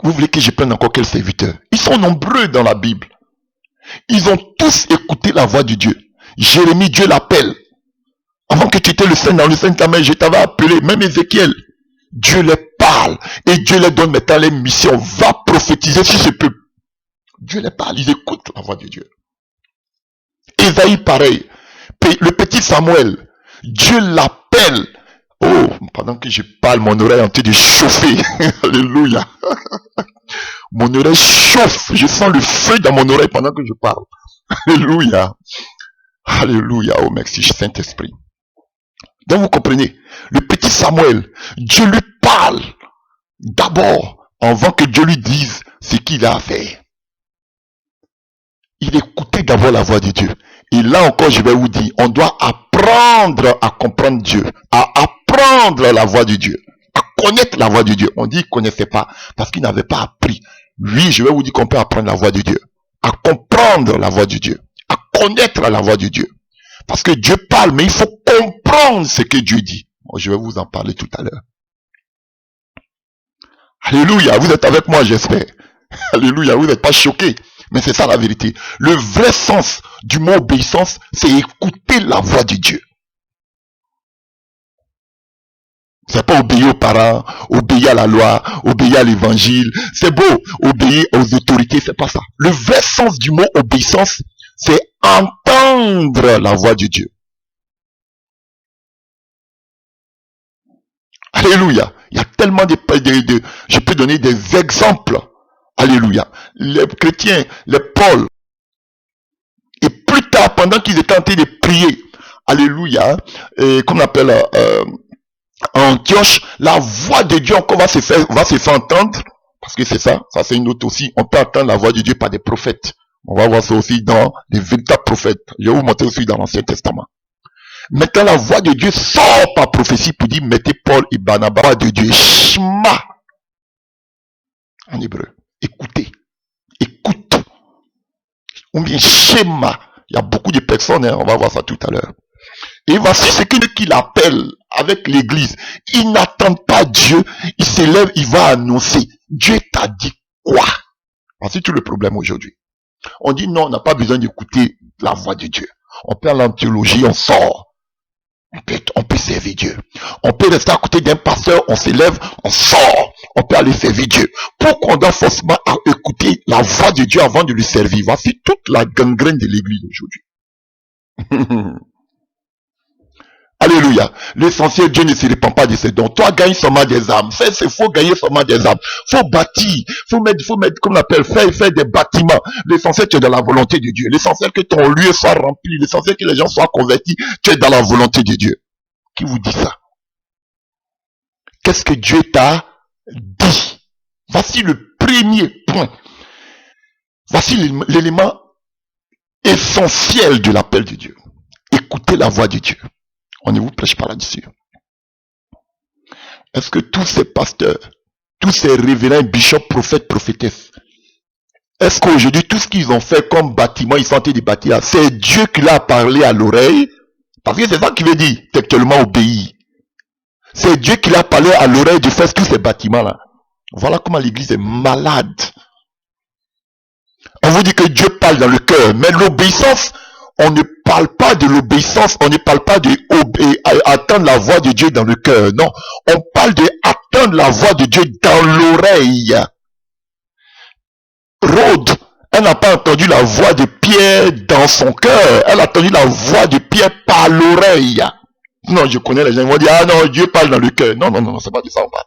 Vous voulez que je prenne encore quel serviteur? Ils sont nombreux dans la Bible. Ils ont tous écouté la voix de Dieu. Jérémie, Dieu l'appelle. Avant que tu étais dans le sein de ta mère, je t'avais appelé. Même Ézéchiel. Dieu les parle. Et Dieu les donne maintenant les missions. Va prophétiser sur ce peuple. Dieu les parle. Ils écoutent la voix de Dieu. Ésaïe, pareil. Le petit Samuel. Dieu l'appelle. Oh, pendant que je parle, mon oreille est en train de chauffer. Alléluia. Mon oreille chauffe. Je sens le feu dans mon oreille pendant que je parle. Alléluia. Alléluia. Oh, merci, Saint-Esprit. Donc, vous comprenez. Le petit Samuel, Dieu lui parle d'abord avant que Dieu lui dise ce qu'il a à faire. Il écoutait d'abord la voix de Dieu. Et là encore, je vais vous dire, on doit apprendre à comprendre Dieu, à apprendre la voix de Dieu, à connaître la voix de Dieu. On dit qu'il ne connaissait pas parce qu'il n'avait pas appris. Oui, je vais vous dire qu'on peut apprendre la voix de Dieu, à comprendre la voix de Dieu, à connaître la voix de Dieu. Parce que Dieu parle, mais il faut comprendre ce que Dieu dit. Bon, je vais vous en parler tout à l'heure. Alléluia, vous êtes avec moi, j'espère. Alléluia, vous n'êtes pas choqués. Mais c'est ça la vérité. Le vrai sens du mot obéissance, c'est écouter la voix de Dieu. C'est pas obéir aux parents, obéir à la loi, obéir à l'évangile. C'est beau, obéir aux autorités, c'est pas ça. Le vrai sens du mot obéissance, c'est entendre la voix de Dieu. Alléluia. Il y a tellement je peux donner des exemples. Alléluia. Les chrétiens, les Paul, et plus tard, pendant qu'ils étaient en train de prier, alléluia, qu'on appelle Antioche, la voix de Dieu encore va se faire entendre, parce que c'est ça c'est une autre aussi, on peut entendre la voix de Dieu par des prophètes. On va voir ça aussi dans les véritables prophètes. Je vais vous montrer aussi dans l'Ancien Testament. Maintenant, la voix de Dieu sort par prophétie pour dire, mettez Paul et Barnabas, voix de Dieu, Shema, en hébreu. Écoutez, écoute, ou bien Shema. Il y a beaucoup de personnes, on va voir ça tout à l'heure. Et voici ce qu'il appelle avec l'église. Ils n'attendent pas Dieu, il se lève, il va annoncer. Dieu t'a dit quoi? Voici tout le problème aujourd'hui. On dit non, on n'a pas besoin d'écouter la voix de Dieu. On peut aller en théologie, on sort. On peut servir Dieu. On peut rester à côté d'un pasteur, on s'élève, on sort. On peut aller servir Dieu. Pourquoi on doit forcément écouter la voix de Dieu avant de lui servir? Voici toute la gangrène de l'église aujourd'hui. Alléluia. L'essentiel, Dieu ne se répand pas de ses dons. Toi, gagne seulement des âmes. Il faut gagner seulement des âmes. Faut bâtir. Faut mettre, comme on appelle, faire des bâtiments. L'essentiel, tu es dans la volonté de Dieu. L'essentiel, que ton lieu soit rempli. L'essentiel, que les gens soient convertis. Tu es dans la volonté de Dieu. Qui vous dit ça? Qu'est-ce que Dieu t'a dit? Voici le premier point. Voici l'élément essentiel de l'appel de Dieu. Écoutez la voix de Dieu. On ne vous prêche pas là-dessus. Est-ce que tous ces pasteurs, tous ces révérends, bishops, prophètes, prophétesses, est-ce qu'aujourd'hui, tout ce qu'ils ont fait comme bâtiment, ils sont en train de bâtir, c'est Dieu qui l'a parlé à l'oreille? Parce que c'est ça qui veut dire, textuellement obéir. C'est Dieu qui l'a parlé à l'oreille de faire tous ces bâtiments-là. Voilà comment l'église est malade. On vous dit que Dieu parle dans le cœur, mais l'obéissance, on ne parle pas de l'obéissance, on ne parle pas de attendre la voix de Dieu dans le cœur. Non, on parle de attendre la voix de Dieu dans l'oreille. Rhodes, elle n'a pas entendu la voix de Pierre dans son cœur. Elle a entendu la voix de Pierre par l'oreille. Non, je connais les gens, ils vont dire, ah non, Dieu parle dans le cœur. Non, non, non, c'est pas de ça on parle.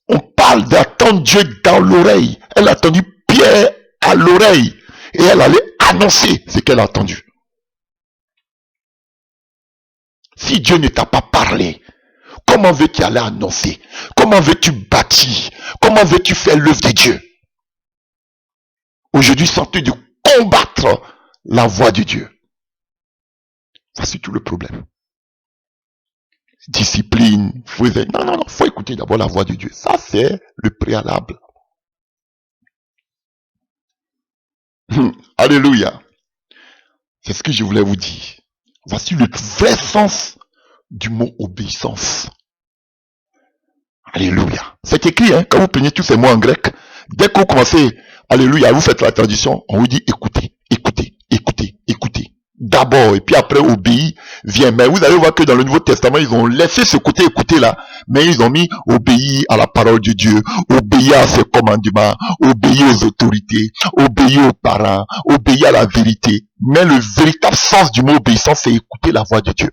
On parle d'attendre Dieu dans l'oreille. Elle a entendu Pierre à l'oreille. Et elle allait annoncer ce qu'elle a entendu. Si Dieu ne t'a pas parlé, comment veux-tu aller annoncer? Comment veux-tu bâtir? Comment veux-tu faire l'œuvre de Dieu? Aujourd'hui, sentez de combattre la voix de Dieu. Ça, c'est tout le problème. Discipline, non, faut écouter d'abord la voix de Dieu. Ça, c'est le préalable. Alléluia. C'est ce que je voulais vous dire. Voici le vrai sens du mot obéissance. Alléluia. C'est écrit, hein, quand vous prenez tous ces mots en grec, dès que vous commencez, alléluia, vous faites la traduction, on vous dit écoutez, écoutez, écoutez, écoutez. D'abord, et puis après, obéir vient. Mais vous allez voir que dans le Nouveau Testament, ils ont laissé ce côté écouter là, mais ils ont mis obéir à la parole de Dieu, obéir à ses commandements, obéir aux autorités, obéir aux parents, obéir à la vérité. Mais le véritable sens du mot obéissance, c'est écouter la voix de Dieu.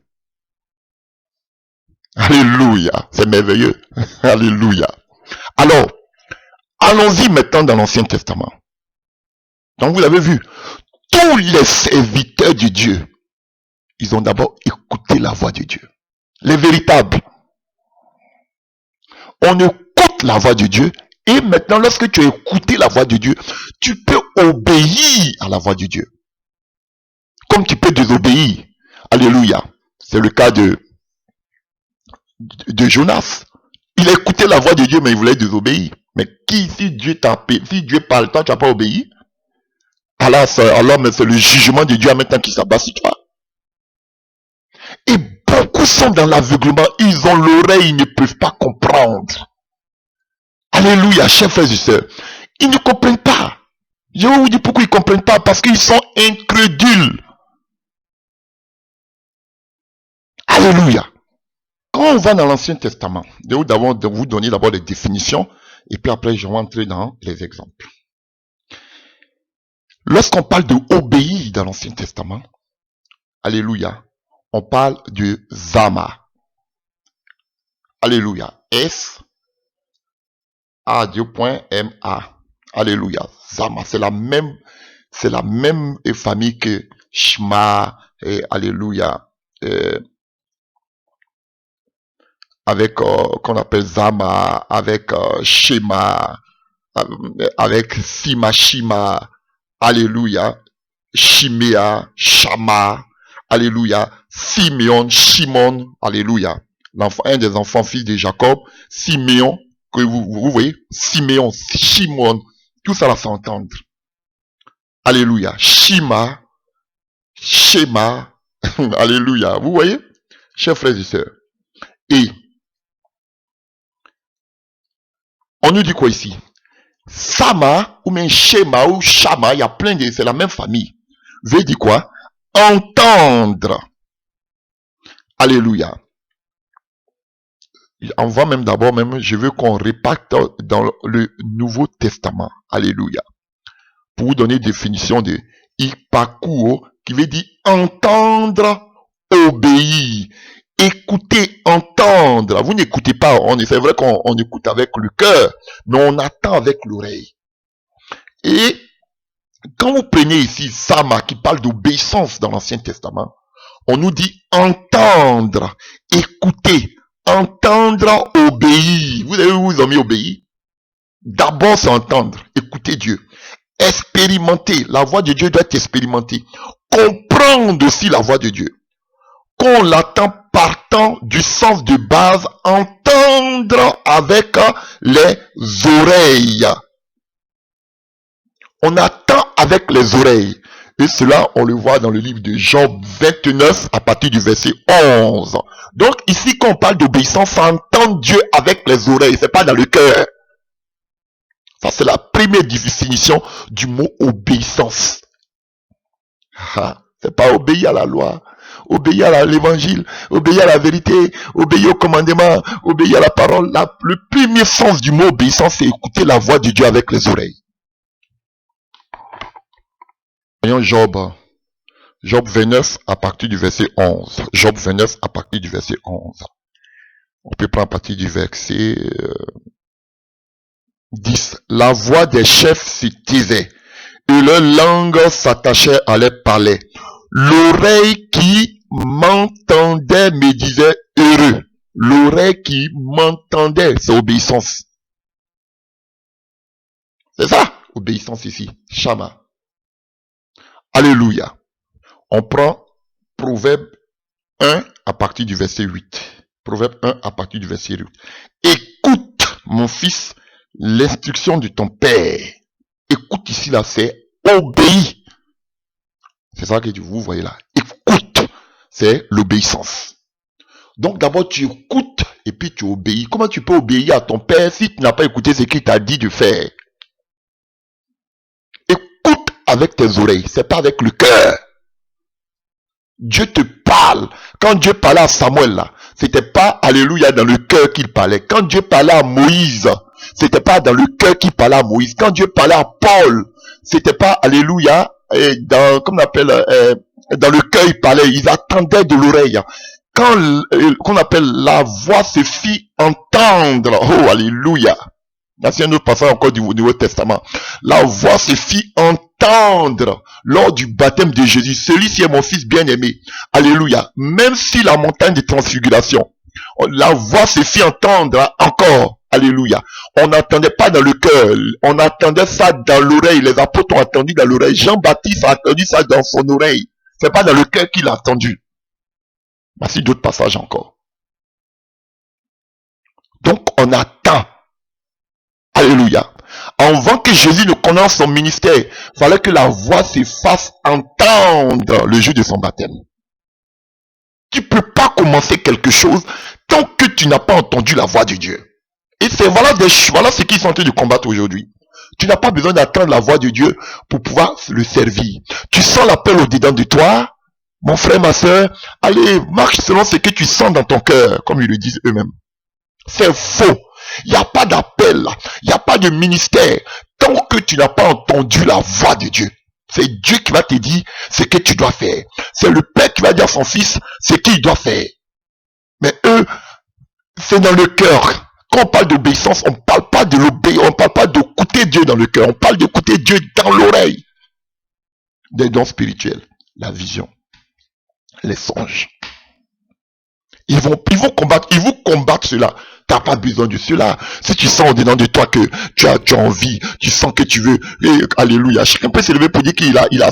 Alléluia, c'est merveilleux. Alléluia. Alors, allons-y maintenant dans l'Ancien Testament. Donc vous avez vu, tous les serviteurs de Dieu, ils ont d'abord écouté la voix de Dieu. Les véritables. On écoute la voix de Dieu et maintenant lorsque tu as écouté la voix de Dieu, tu peux obéir à la voix de Dieu. Comme tu peux désobéir. Alléluia. C'est le cas de Jonas. Il a écouté la voix de Dieu mais il voulait désobéir. Mais si Dieu parle, toi tu n'as pas obéi, alors mais c'est le jugement de Dieu maintenant qui s'abat sur toi. Et beaucoup sont dans l'aveuglement, ils ont l'oreille, ils ne peuvent pas comprendre. Alléluia, chers frères et sœurs. Ils ne comprennent pas. Je vous dis pourquoi ils ne comprennent pas, parce qu'ils sont incrédules. Alléluia. Quand on va dans l'Ancien Testament, je vais d'abord vous donner d'abord les définitions, et puis après je vais entrer dans les exemples. Lorsqu'on parle de obéir dans l'Ancien Testament, alléluia, on parle de Zama. Alléluia. S-A-D-M-A. Alléluia. Zama. C'est la même famille que Shema, alléluia. Avec, qu'on appelle Zama, avec Shema, avec Sima, Shima, alléluia. Shimea, Shama, alléluia. Simeon, Shimon, alléluia. Un des enfants fils de Jacob, Simeon, que vous voyez, Simeon, Shimon, tout ça là s'entendre. Alléluia. Shima, Shema, alléluia. Vous voyez, chers frères et sœurs. Et on nous dit quoi ici? Sama, ou même Shema, ou Shama, il y a plein de, c'est la même famille. Veut dire quoi? Entendre. Alléluia. On va même d'abord, je veux qu'on répacte dans le Nouveau Testament. Alléluia. Pour vous donner une définition de Ipakuo, qui veut dire entendre, obéir. Écouter, entendre. Vous n'écoutez pas, c'est vrai qu'on écoute avec le cœur, mais on attend avec l'oreille. Et quand vous prenez ici Sama, qui parle d'obéissance dans l'Ancien Testament, on nous dit entendre, écouter, entendre, obéir. Vous avez où ils ont mis obéir? D'abord c'est entendre, écouter Dieu. Expérimenter, la voix de Dieu doit être expérimentée. Comprendre aussi la voix de Dieu. Qu'on l'attend partant du sens de base, entendre avec les oreilles. On attend avec les oreilles. Et cela, on le voit dans le livre de Job 29 à partir du verset 11. Donc ici, quand on parle d'obéissance, c'est entendre Dieu avec les oreilles, c'est pas dans le cœur. Ça, c'est la première définition du mot obéissance. C'est pas obéir à la loi, obéir à l'évangile, obéir à la vérité, obéir au commandement, obéir à la parole. Le premier sens du mot obéissance, c'est écouter la voix de Dieu avec les oreilles. Voyons Job 29 à partir du verset 11. Job 29 à partir du verset 11. On peut prendre à partir du verset 10. La voix des chefs se taisait et leur langue s'attachait à leur palais. L'oreille qui m'entendait père me disait heureux. L'oreille qui m'entendait, c'est obéissance. C'est ça, obéissance ici. Shama. Alléluia. On prend Proverbe 1 à partir du verset 8. Proverbe 1 à partir du verset 8. Écoute, mon fils, l'instruction de ton père. Écoute ici là, c'est obéis. C'est ça que vous voyez là. Écoute, c'est l'obéissance. Donc d'abord tu écoutes et puis tu obéis. Comment tu peux obéir à ton père si tu n'as pas écouté ce qu'il t'a dit de faire? Écoute avec tes oreilles, c'est pas avec le cœur. Dieu te parle. Quand Dieu parlait à Samuel là, c'était pas alléluia dans le cœur qu'il parlait. Quand Dieu parlait à Moïse, c'était pas dans le cœur qu'il parlait à Moïse. Quand Dieu parlait à Paul, c'était pas alléluia dans, comme on appelle, dans le cœur il parlait. Ils attendaient de l'oreille. Quand qu'on appelle la voix se fit entendre. Oh alléluia. C'est un autre passage encore du Nouveau Testament. La voix se fit entendre lors du baptême de Jésus. Celui-ci est mon fils bien-aimé. Alléluia. Même si la montagne de transfiguration, la voix se fit entendre encore. Alléluia. On n'entendait pas dans le cœur. On entendait ça dans l'oreille. Les apôtres ont entendu dans l'oreille. Jean-Baptiste a entendu ça dans son oreille. C'est pas dans le cœur qu'il a entendu. Voici d'autres passages encore. Donc, on attend. Alléluia. Avant que Jésus ne commence son ministère, il fallait que la voix se fasse entendre le jour de son baptême. Tu ne peux pas commencer quelque chose tant que tu n'as pas entendu la voix de Dieu. Et c'est voilà ce qu'ils sont en train de combattre aujourd'hui. Tu n'as pas besoin d'attendre la voix de Dieu pour pouvoir le servir. Tu sens l'appel au-dedans de toi, mon frère, ma soeur, allez, marche selon ce que tu sens dans ton cœur, comme ils le disent eux-mêmes. C'est faux. Il n'y a pas d'appel, il n'y a pas de ministère tant que tu n'as pas entendu la voix de Dieu. C'est Dieu qui va te dire ce que tu dois faire. C'est le Père qui va dire à son fils ce qu'il doit faire. Mais eux, c'est dans le cœur. Quand on parle d'obéissance, on ne parle pas de l'obéir, on ne parle pas d'écouter Dieu dans le cœur, on parle d'écouter Dieu dans l'oreille. Des dons spirituels, la vision, les songes. Ils vont combattre cela. Tu n'as pas besoin de cela. Si tu sens au-dedans de toi que tu as envie, tu sens que tu veux, alléluia. Chacun peut s'élever pour dire qu'il a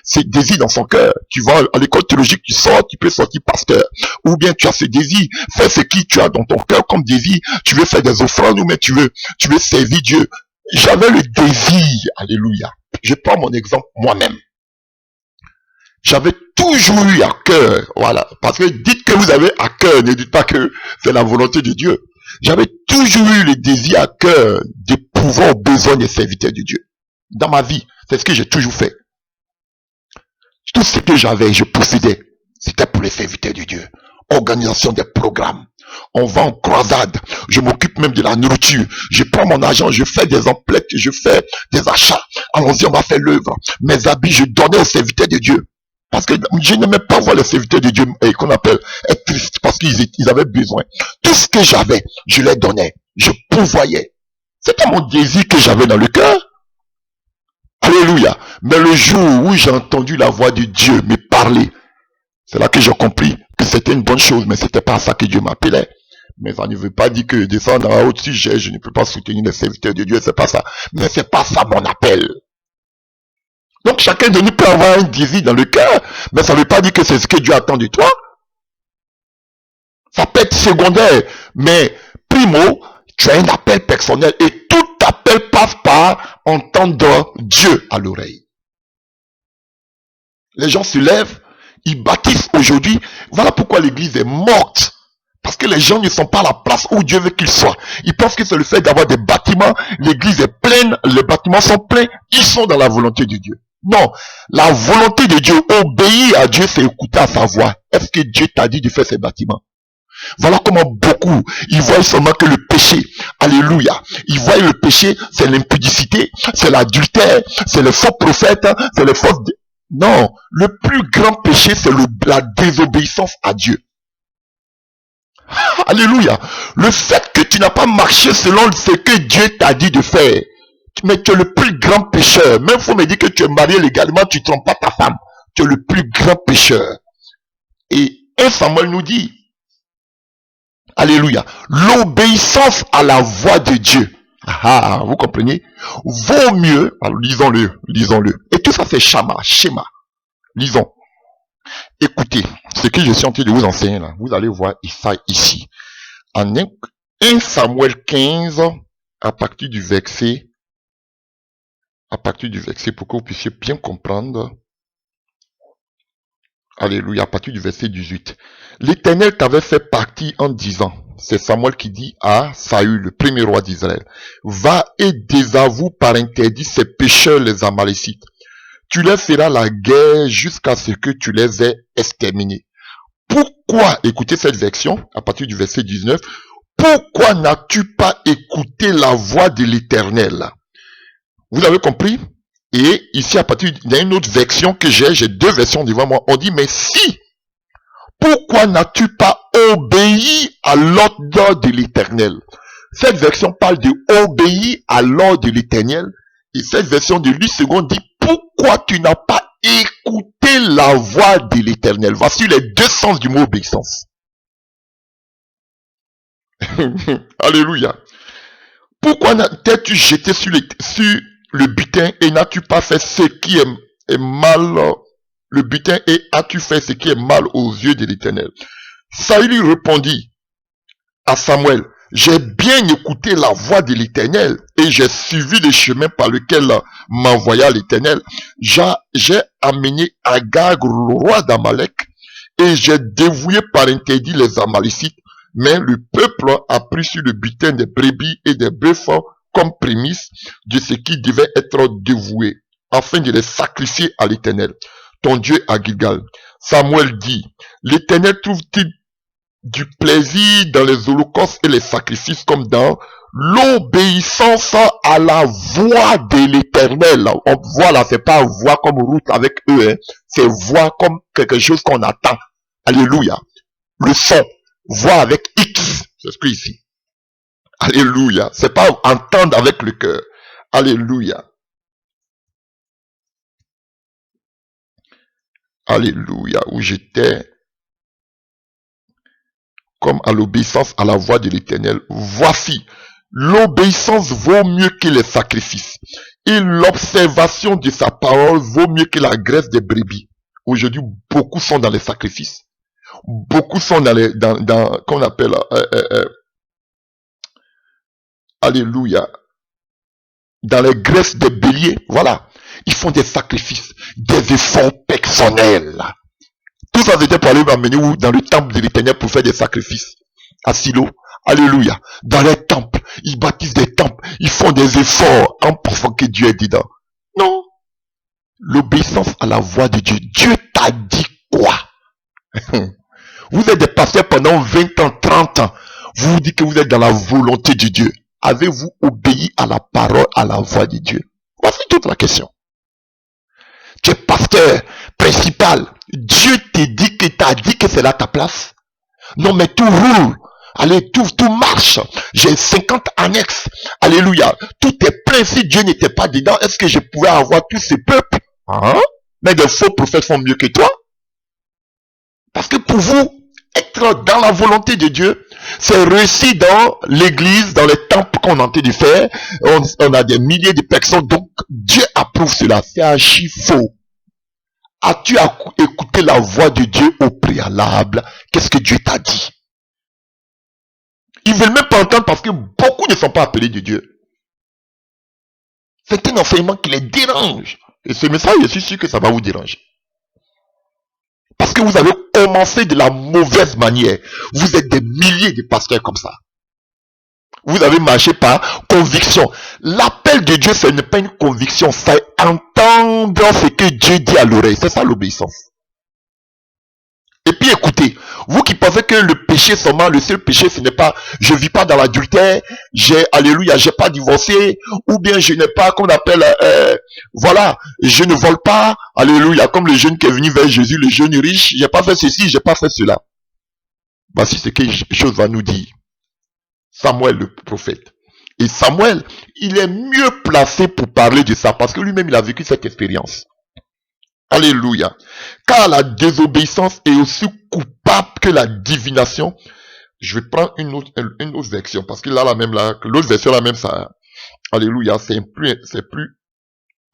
ses désirs dans son cœur. Tu vas à l'école théologique, tu sors, tu peux sortir pasteur. Ou bien tu as ce désir. Fais ce que tu as dans ton cœur comme désir. Tu veux faire des offrandes ou bien tu veux servir Dieu. J'avais le désir, alléluia. Je prends mon exemple moi-même. J'avais toujours eu à cœur, voilà, parce que dites que vous avez à cœur, ne dites pas que c'est la volonté de Dieu. J'avais toujours eu le désir à cœur de pouvoir aux besoins des serviteurs de Dieu. Dans ma vie, c'est ce que j'ai toujours fait. Tout ce que j'avais, je possédais, c'était pour les serviteurs de Dieu. Organisation des programmes. On va en croisade. Je m'occupe même de la nourriture. Je prends mon argent, je fais des emplettes, je fais des achats. Allons-y, on va faire l'œuvre. Mes habits, je donnais aux serviteurs de Dieu. Parce que je n'aimais pas voir les serviteurs de Dieu qu'on appelle être tristes parce qu'ils avaient besoin. Tout ce que j'avais, je les donnais. Je pourvoyais. C'était mon désir que j'avais dans le cœur. Alléluia. Mais le jour où j'ai entendu la voix de Dieu me parler, c'est là que j'ai compris que c'était une bonne chose, mais c'était pas à ça que Dieu m'appelait. Mais ça ne veut pas dire que descendre à haut sujet, je ne peux pas soutenir les serviteurs de Dieu, c'est pas ça. Mais c'est pas ça mon appel. Donc chacun de nous peut avoir un désir dans le cœur, mais ça ne veut pas dire que c'est ce que Dieu attend de toi. Ça peut être secondaire, mais primo, tu as un appel personnel et tout appel passe par entendre Dieu à l'oreille. Les gens se lèvent, ils bâtissent aujourd'hui. Voilà pourquoi l'église est morte. Parce que les gens ne sont pas à la place où Dieu veut qu'ils soient. Ils pensent que c'est le fait d'avoir des bâtiments, l'église est pleine, les bâtiments sont pleins, ils sont dans la volonté de Dieu. Non, la volonté de Dieu, obéir à Dieu, c'est écouter à sa voix. Est-ce que Dieu t'a dit de faire ces bâtiments? Voilà comment beaucoup, ils voient seulement que le péché, alléluia, ils voient le péché, c'est l'impudicité, c'est l'adultère, c'est le faux prophète, c'est le faux... Non, le plus grand péché, c'est la désobéissance à Dieu. Alléluia. Le fait que tu n'as pas marché selon ce que Dieu t'a dit de faire, mais tu es le plus grand pécheur. Même faut me dire que tu es marié légalement, tu ne trompes pas ta femme. Tu es le plus grand pécheur. Et 1 Samuel nous dit, alléluia, l'obéissance à la voix de Dieu. Ah, vous comprenez? Vaut mieux, alors lisons-le. Et tout ça c'est schéma. Lisons. Écoutez, ce que je suis en train de vous enseigner là, vous allez voir ça ici. En 1 Samuel 15, à partir du verset, pour que vous puissiez bien comprendre. Alléluia, à partir du verset 18. L'Éternel t'avait fait partie en disant, c'est Samuel qui dit à Saül, le premier roi d'Israël, va et désavoue par interdit ces pécheurs les Amalécites. Tu leur feras la guerre jusqu'à ce que tu les aies exterminés. Pourquoi, écoutez cette version, à partir du verset 19, pourquoi n'as-tu pas écouté la voix de l'Éternel? Vous avez compris? Et ici, à partir d'une autre version que j'ai deux versions devant moi, on dit, mais si, pourquoi n'as-tu pas obéi à l'ordre de l'Éternel? Cette version parle de obéir à l'ordre de l'Éternel. Et cette version de 8 secondes dit, pourquoi tu n'as pas écouté la voix de l'Éternel? Voici les deux sens du mot obéissance. Alléluia. Pourquoi t'es-tu jeté sur le butin et n'as-tu pas fait ce qui est mal, le butin, et as-tu fait ce qui est mal aux yeux de l'Éternel? Saül lui répondit à Samuel, j'ai bien écouté la voix de l'Éternel et j'ai suivi le chemin par lequel m'envoya l'Éternel. J'ai amené Agag, le roi d'Amalek, et j'ai dévoué par interdit les Amalécites, mais le peuple a pris sur le butin des brebis et des bœufs comme prémisse de ce qui devait être dévoué, afin de les sacrifier à l'Éternel, ton Dieu à Gilgal. Samuel dit, l'Éternel trouve-t-il du plaisir dans les holocaustes et les sacrifices comme dans l'obéissance à la voix de l'Éternel? On voit là, c'est pas voix comme route avec eux, hein. C'est voix comme quelque chose qu'on attend. Alléluia. Le son, voix avec X, c'est ce que ici. Alléluia. C'est pas entendre avec le cœur. Alléluia. Alléluia. Où j'étais comme à l'obéissance à la voix de l'Éternel. Voici, l'obéissance vaut mieux que les sacrifices. Et l'observation de sa parole vaut mieux que la graisse des brebis. Aujourd'hui, beaucoup sont dans les sacrifices. Beaucoup sont dans qu'on appelle, alléluia, dans les graisses des béliers. Voilà. Ils font des sacrifices, des efforts personnels. Tout ça c'était pour aller m'amener où? Dans le temple de l'Éternel pour faire des sacrifices. À Silo. Alléluia. Dans les temples. Ils bâtissent des temples. Ils font des efforts en pensant que Dieu est dedans. Non. L'obéissance à la voix de Dieu. Dieu t'a dit quoi? Vous êtes des pasteurs pendant 20 ans, 30 ans. Vous vous dites que vous êtes dans la volonté de Dieu. Avez-vous obéi à la parole, à la voix de Dieu? Voici toute la question. Tu es pasteur principal. Dieu te dit que t'as dit que c'est là ta place. Non, mais tout roule. Allez, tout marche. J'ai 50 annexes. Alléluia. Tout est plein. Si Dieu n'était pas dedans, est-ce que je pouvais avoir tous ces peuples? Hein? Mais de faux prophètes font mieux que toi. Parce que pour vous, être dans la volonté de Dieu, c'est réussir dans l'église, dans les temples qu'on est en train de faire. On a des milliers de personnes. Donc, Dieu approuve cela. C'est archi faux. As-tu écouté la voix de Dieu au préalable? Qu'est-ce que Dieu t'a dit? Ils ne veulent même pas entendre parce que beaucoup ne sont pas appelés de Dieu. C'est un enseignement qui les dérange. Et ce message, je suis sûr que ça va vous déranger. Parce que vous avez commencé de la mauvaise manière. Vous êtes des milliers de pasteurs comme ça. Vous avez marché par conviction. L'appel de Dieu, ce n'est pas une conviction, c'est entendre ce que Dieu dit à l'oreille. C'est ça l'obéissance. Et puis écoutez, vous qui pensez que le péché seulement, le seul péché, ce n'est pas, je vis pas dans l'adultère, alléluia, j'ai pas divorcé, ou bien je n'ai pas, qu'on appelle, voilà, je ne vole pas, alléluia, comme le jeune qui est venu vers Jésus, le jeune riche, j'ai pas fait ceci, j'ai pas fait cela. Voici ce que chose va nous dire Samuel le prophète. Et Samuel, il est mieux placé pour parler de ça, parce que lui-même, il a vécu cette expérience. Alléluia. Car la désobéissance est aussi coupable que la divination. Je vais prendre une autre version, parce que là, l'autre version, la même, ça, alléluia, c'est plus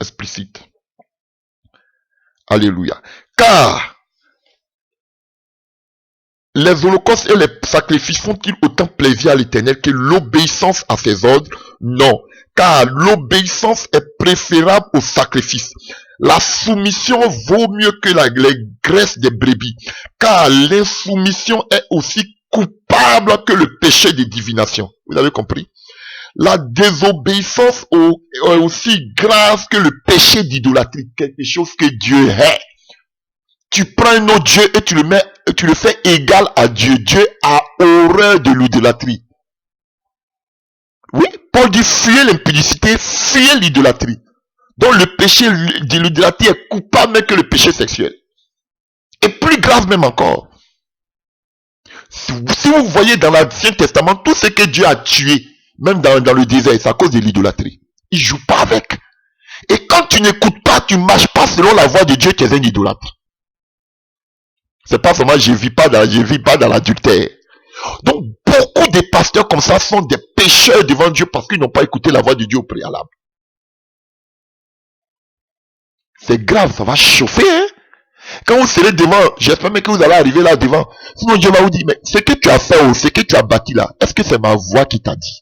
explicite. Alléluia. Car les holocaustes et les sacrifices font-ils autant plaisir à l'Éternel que l'obéissance à ses ordres? Non. Car l'obéissance est préférable au sacrifice. La soumission vaut mieux que les graisses des brebis. Car l'insoumission est aussi coupable que le péché de divination. Vous avez compris? La désobéissance est aussi grave que le péché d'idolâtrie. Quelque chose que Dieu hait. Tu prends un autre Dieu et tu le fais égal à Dieu. Dieu a horreur de l'idolâtrie. Oui, Paul dit fuyez l'impudicité, fuyez l'idolâtrie. Donc le péché de l'idolâtrie est coupable même que le péché sexuel. Et plus grave même encore. Si vous voyez dans l'Ancien Testament, tout ce que Dieu a tué, même dans le désert, c'est à cause de l'idolâtrie. Il ne joue pas avec. Et quand tu n'écoutes pas, tu ne marches pas selon la voie de Dieu, tu es un idolâtre. C'est pas seulement je vis pas dans l'adultère. Donc beaucoup de pasteurs comme ça sont des pécheurs devant Dieu parce qu'ils n'ont pas écouté la voix de Dieu au préalable. C'est grave, ça va chauffer, hein? Quand vous serez devant, j'espère même que vous allez arriver là devant. Sinon Dieu va vous dire, mais ce que tu as fait, ce que tu as bâti là, est-ce que c'est ma voix qui t'a dit?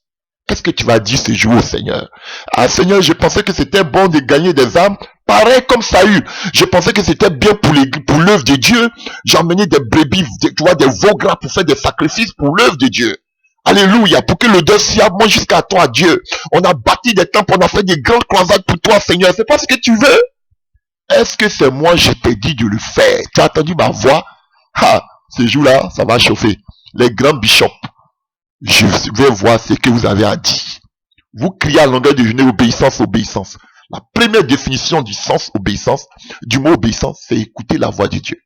Qu'est-ce que tu vas dire ce jour au Seigneur? Ah Seigneur, je pensais que c'était bon de gagner des âmes. Pareil comme Saül. Je pensais que c'était bien pour l'œuvre de Dieu. J'emmenais des brebis, tu vois, des veaux gras pour faire des sacrifices pour l'œuvre de Dieu. Alléluia. Pour que l'odeur s'y monte jusqu'à toi, Dieu. On a bâti des temples, on a fait des grandes croisades pour toi, Seigneur. C'est pas ce que tu veux. Est-ce que c'est moi, je t'ai dit de le faire? Tu as entendu ma voix? Ah, ce jour-là, ça va chauffer. Les grands bishops. Je vais voir ce que vous avez à dire. Vous criez à longueur de journée obéissance, obéissance. La première définition du sens obéissance, du mot obéissance, c'est écouter la voix de Dieu.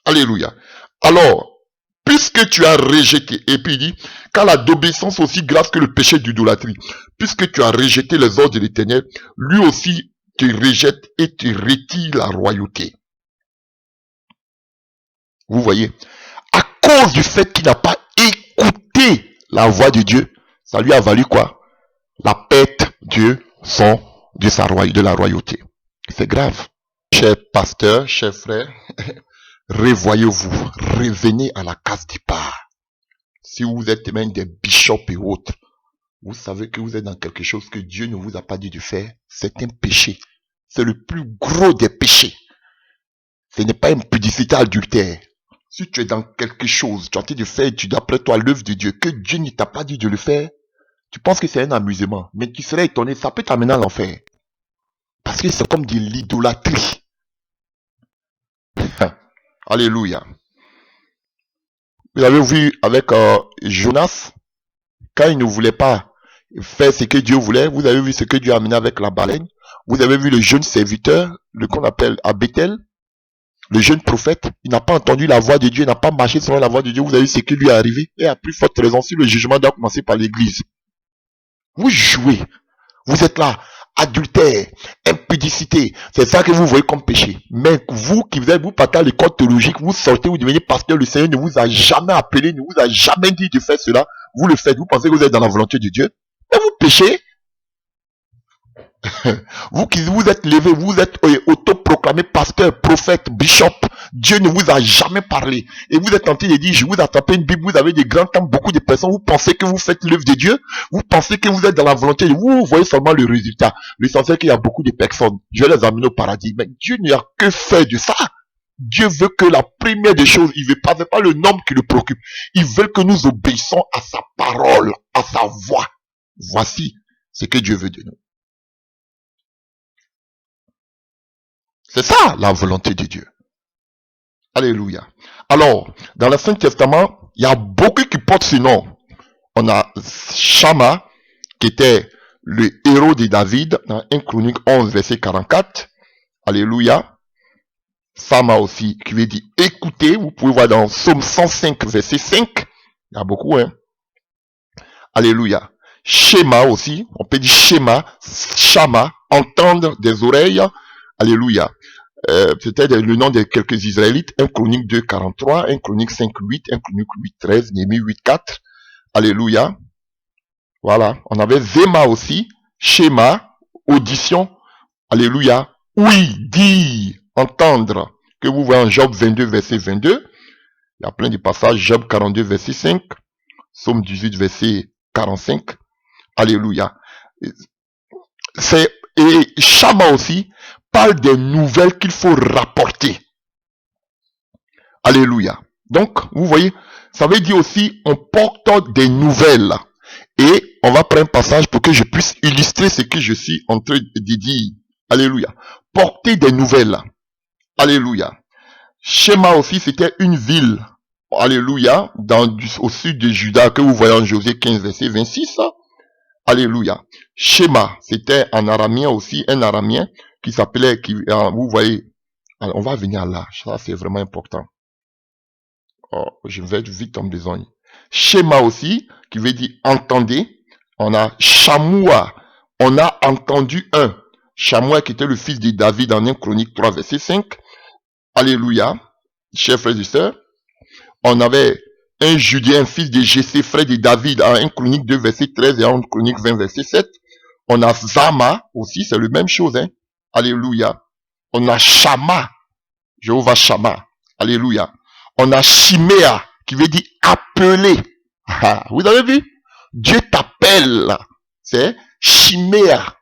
Alléluia. Alors, puisque tu as rejeté, et puis il dit, car la d'obéissance aussi grave que le péché d'idolâtrie, puisque tu as rejeté les ordres de l'Éternel, lui aussi te rejette et te retire la royauté. Vous voyez, à cause du fait qu'il n'a pas écouté la voix de Dieu, ça lui a valu quoi? La perte de la royauté. C'est grave. Chers pasteurs, chers frères, revoyez-vous, revenez à la case départ. Si vous êtes même des bishops et autres, vous savez que vous êtes dans quelque chose que Dieu ne vous a pas dit de faire. C'est un péché. C'est le plus gros des péchés. Ce n'est pas une impudicité adultère. Si tu es dans quelque chose, tu es en train de faire d'après toi l'œuvre de Dieu, que Dieu ne t'a pas dit de le faire, tu penses que c'est un amusement, mais tu serais étonné, ça peut t'amener à l'enfer. Parce que c'est comme de l'idolâtrie. Alléluia. Vous avez vu avec Jonas, quand il ne voulait pas faire ce que Dieu voulait, vous avez vu ce que Dieu a amené avec la baleine. Vous avez vu le jeune serviteur, le qu'on appelle à Bethel, le jeune prophète, il n'a pas entendu la voix de Dieu, il n'a pas marché selon la voix de Dieu. Vous avez vu ce qui lui est arrivé. Et à plus forte raison, si le jugement doit commencer par l'église. Vous jouez. Vous êtes là. Adultère, impudicité. C'est ça que vous voyez comme péché. Mais vous qui vous partez à l'école théologique, vous sortez, vous devenez pasteur, le Seigneur ne vous a jamais appelé, ne vous a jamais dit de faire cela. Vous le faites. Vous pensez que vous êtes dans la volonté de Dieu. Mais vous péchez. Vous qui vous êtes levé, vous êtes autoproclamé pasteur, prophète, bishop. Dieu ne vous a jamais parlé. Et vous êtes en train de dire, je vous attrape une Bible, vous avez des grands temps, beaucoup de personnes, vous pensez que vous faites l'œuvre de Dieu, vous pensez que vous êtes dans la volonté de Dieu, vous voyez seulement le résultat. L'essentiel qu'il y a beaucoup de personnes, je vais les amener au paradis. Mais Dieu n'a que faire de ça. Dieu veut que la première des choses, il veut pas, c'est pas le nombre qui le préoccupe. Il veut que nous obéissons à sa parole, à sa voix. Voici ce que Dieu veut de nous. C'est ça la volonté de Dieu. Alléluia. Alors, dans l'Ancien Testament, il y a beaucoup qui portent ce nom. On a Shama, qui était le héros de David, dans 1 Chronique 11, verset 44. Alléluia. Sama aussi, qui veut dire écoutez. Vous pouvez voir dans Psaume 105, verset 5. Il y a beaucoup, hein. Alléluia. Shema aussi, on peut dire Shema, Shama, entendre des oreilles. Alléluia. c'était le nom de quelques Israélites. 1 Chronique 2, 43, 1 Chronique 5, 8, 1 Chronique 8, 13, Néhémie 8, 4. Alléluia. Voilà. On avait Zéma aussi, schéma, audition. Alléluia. Oui, dire, entendre. Que vous voyez en Job 22, verset 22. Il y a plein de passages. Job 42, verset 5. Psaume 18, verset 45. Alléluia. Et Shama aussi parle des nouvelles qu'il faut rapporter. Alléluia. Donc, vous voyez, ça veut dire aussi, on porte des nouvelles. Et on va prendre un passage pour que je puisse illustrer ce que je suis en train de dire. Alléluia. Porter des nouvelles. Alléluia. Shema aussi, c'était une ville. Alléluia. Au sud de Juda, que vous voyez en Josué 15, verset 26. Alléluia. Shema, c'était en araméen aussi, un araméen qui s'appelait, vous voyez, on va venir là. Ça, c'est vraiment important. Oh, je vais être vite en besogne. Shema aussi, qui veut dire entendez. On a Shamoua. On a entendu un. Shamoua qui était le fils de David en 1 Chronique 3, verset 5. Alléluia. Chers frères et sœurs. On avait un Judéen, fils de Jessé, frère de David en 1 Chronique 2, verset 13 et en 1 Chronique 20, verset 7. On a Zama aussi, c'est la même chose. Hein? Alléluia. On a Shama. Jéhovah Shama. Alléluia. On a Chiméa, qui veut dire appeler. Vous avez vu? Dieu t'appelle. C'est Chiméa.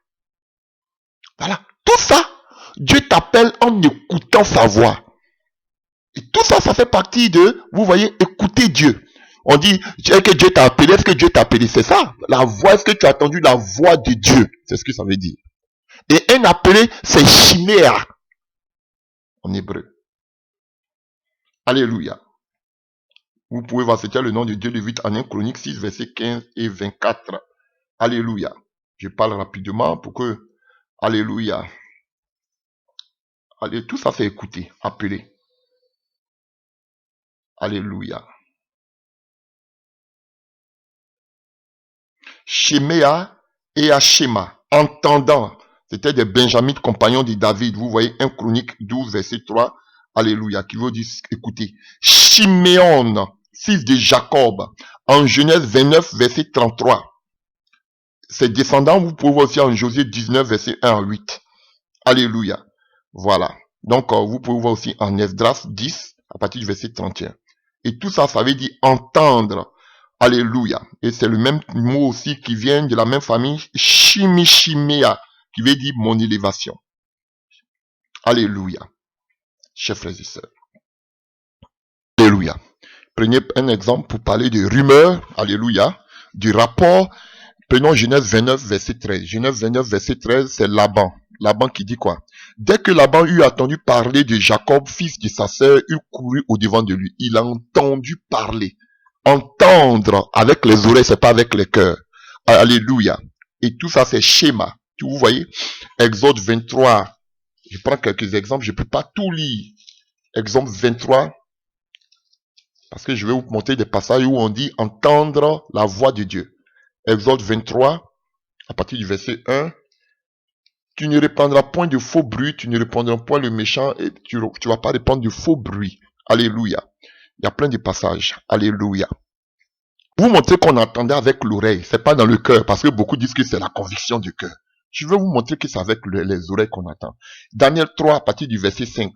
Voilà. Tout ça, Dieu t'appelle en écoutant sa voix. Et tout ça, ça fait partie de, vous voyez, écouter Dieu. On dit, est-ce que Dieu t'a appelé? Est-ce que Dieu t'a appelé? C'est ça. La voix, est-ce que tu as entendu la voix de Dieu? C'est ce que ça veut dire. Et un appelé, c'est Chiméa. En hébreu. Alléluia. Vous pouvez voir, c'était le nom de Dieu de 8 en 1 Chronique 6, verset 15 et 24. Alléluia. Je parle rapidement pour que, alléluia. Allez, tout ça c'est écouter, appeler. Alléluia. Shemea et Hashema, entendant. C'était des benjamites compagnons de David. Vous voyez 1 Chronique 12, verset 3. Alléluia. Qui veut dire écoutez. Shiméon, fils de Jacob. En Genèse 29, verset 33. Ses descendants, vous pouvez voir aussi en Josué 19, verset 1 à 8. Alléluia. Voilà. Donc, vous pouvez voir aussi en Esdras 10, à partir du verset 31. Et tout ça, ça veut dire entendre. Alléluia. Et c'est le même mot aussi qui vient de la même famille, Shimishimea, qui veut dire mon élévation. Alléluia. Chers frères et sœurs. Alléluia. Prenez un exemple pour parler de rumeurs. Alléluia. Du rapport. Prenons Genèse 29, verset 13. Genèse 29, verset 13, c'est Laban. Laban qui dit quoi? Dès que Laban eut entendu parler de Jacob, fils de sa sœur, il courut au devant de lui. Il a entendu parler. Entendre avec les oreilles, c'est pas avec les cœurs. Alléluia. Et tout ça, c'est schéma. Vous voyez? Exode 23. Je prends quelques exemples. Je peux pas tout lire. Exemple 23. Parce que je vais vous montrer des passages où on dit entendre la voix de Dieu. Exode 23, à partir du verset 1. Tu ne répandras point de faux bruit, tu ne répandras point le méchant, et tu vas pas répandre de faux bruit. Alléluia. Il y a plein de passages. Alléluia. Vous montrer qu'on entendait avec l'oreille, c'est pas dans le cœur, parce que beaucoup disent que c'est la conviction du cœur. Je vais vous montrer que c'est avec les oreilles qu'on entend. Daniel 3, à partir du verset 5.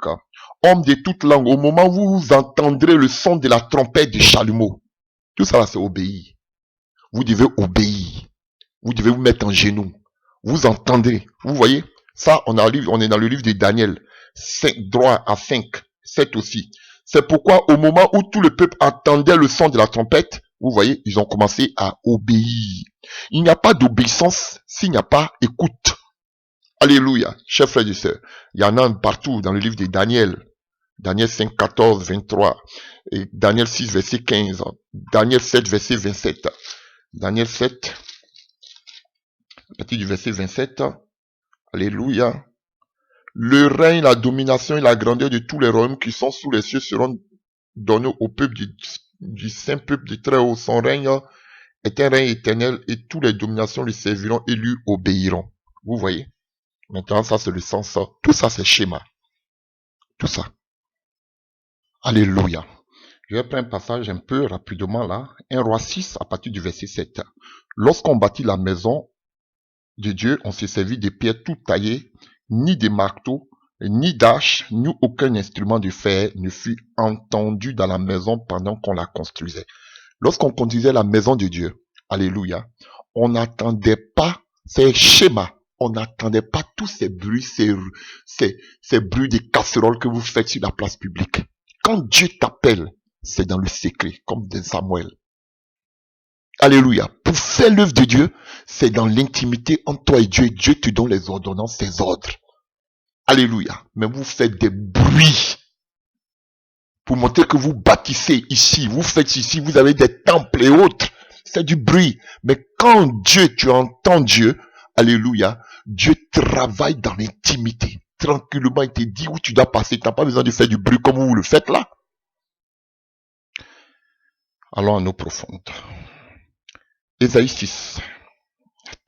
Homme de toute langue, au moment où vous entendrez le son de la trompette de chalumeau. Tout ça, c'est obéir. Vous devez obéir. Vous devez vous mettre en genoux. Vous entendez. Vous voyez? Ça, on est dans le livre de Daniel. 5, droit à 5. 7 aussi. C'est pourquoi au moment où tout le peuple entendait le son de la trompette, vous voyez, ils ont commencé à obéir. Il n'y a pas d'obéissance s'il n'y a pas écoute. Alléluia. Chers frères et sœurs, il y en a partout dans le livre de Daniel. Daniel 5, 14, 23. Et Daniel 6, verset 15. Daniel 7, verset 27. Daniel 7, à partir du verset 27. Alléluia. Le règne, la domination et la grandeur de tous les royaumes qui sont sous les cieux seront donnés au peuple du saint peuple du Très-Haut. Son règne est un règne éternel et toutes les dominations lui serviront et lui obéiront. Vous voyez? Maintenant, ça c'est le sens. Tout ça c'est schéma. tout ça. Alléluia. Je vais prendre un passage un peu rapidement là. 1 Roi 6 à partir du verset 7. Lorsqu'on bâtit la maison de Dieu, on s'est servi de pierres tout taillées, ni de marteaux, ni d'âches, ni aucun instrument de fer ne fut entendu dans la maison pendant qu'on la construisait. Lorsqu'on construisait la maison de Dieu, alléluia, on n'attendait pas ces schémas, on n'attendait pas tous ces bruits, ces bruits de casseroles que vous faites sur la place publique. Quand Dieu t'appelle, c'est dans le secret, comme dans Samuel. Alléluia. Pour faire l'œuvre de Dieu, c'est dans l'intimité entre toi et Dieu te donne les ordonnances, ses ordres. Alléluia. Mais vous faites des bruits pour montrer que vous bâtissez ici, vous faites ici, vous avez des temples et autres. C'est du bruit. Mais quand tu entends Dieu, alléluia, Dieu travaille dans l'intimité. Tranquillement, il te dit où tu dois passer. Tu n'as pas besoin de faire du bruit comme vous le faites là. Allons en eau profonde. Ésaïe 6.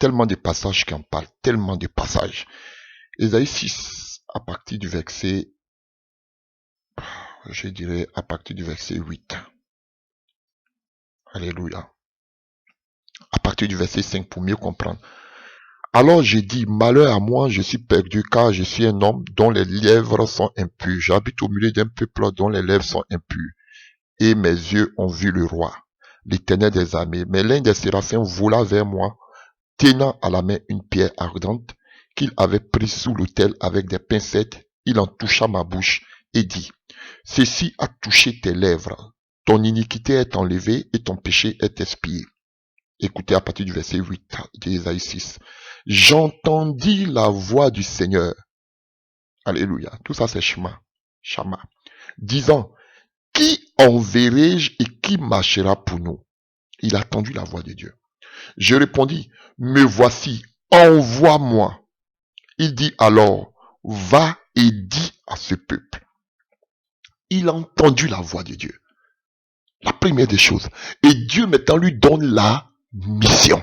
Tellement de passages qui en parlent, tellement de passages. Ésaïe 6, à partir du verset, je dirais à partir du verset 8. Alléluia. À partir du verset 5 pour mieux comprendre. Alors j'ai dit, malheur à moi, je suis perdu, car je suis un homme dont les lèvres sont impures. J'habite au milieu d'un peuple dont les lèvres sont impures. Et mes yeux ont vu le roi, l'Éternel des armées. Mais l'un des séraphins vola vers moi, tenant à la main une pierre ardente qu'il avait prise sous l'autel avec des pincettes. Il en toucha ma bouche et dit, ceci a touché tes lèvres. Ton iniquité est enlevée et ton péché est expié. Écoutez à partir du verset 8 d'Ésaïe 6. J'entendis la voix du Seigneur. Alléluia. Tout ça c'est Shama. Disant, qui enverrai-je et qui marchera pour nous? Il a entendu la voix de Dieu. Je répondis, me voici, envoie-moi. Il dit alors, va et dis à ce peuple. Il a entendu la voix de Dieu. La première des choses. Et Dieu maintenant lui donne la mission.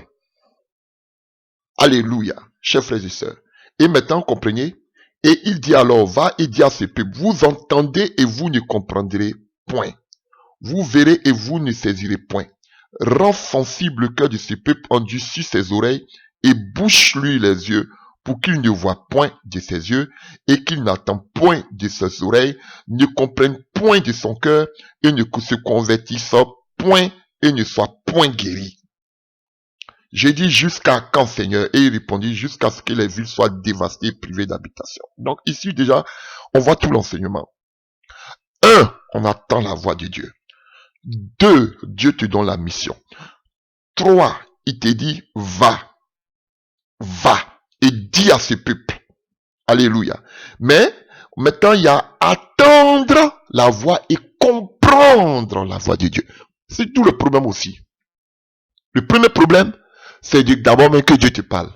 Alléluia, chers frères et sœurs. Et maintenant, comprenez. Et il dit alors, va et dis à ce peuple, vous entendez et vous ne comprendrez point. Vous verrez et vous ne saisirez point. Rends sensible le cœur de ce peuple, endurcis ses oreilles et bouche-lui les yeux pour qu'il ne voie point de ses yeux et qu'il n'entende point de ses oreilles, ne comprenne point de son cœur et ne se convertisse point et ne soit point guéri. J'ai dit jusqu'à quand, Seigneur? Et il répondit jusqu'à ce que les villes soient dévastées, privées d'habitation. Donc ici déjà, on voit tout l'enseignement. 1, on attend la voix de Dieu. 2, Dieu te donne la mission. 3, il te dit, va et dis à ce peuple. Alléluia. Mais maintenant, il y a attendre la voix et comprendre la voix de Dieu. C'est tout le problème aussi. Le premier problème, c'est d'abord même que Dieu te parle.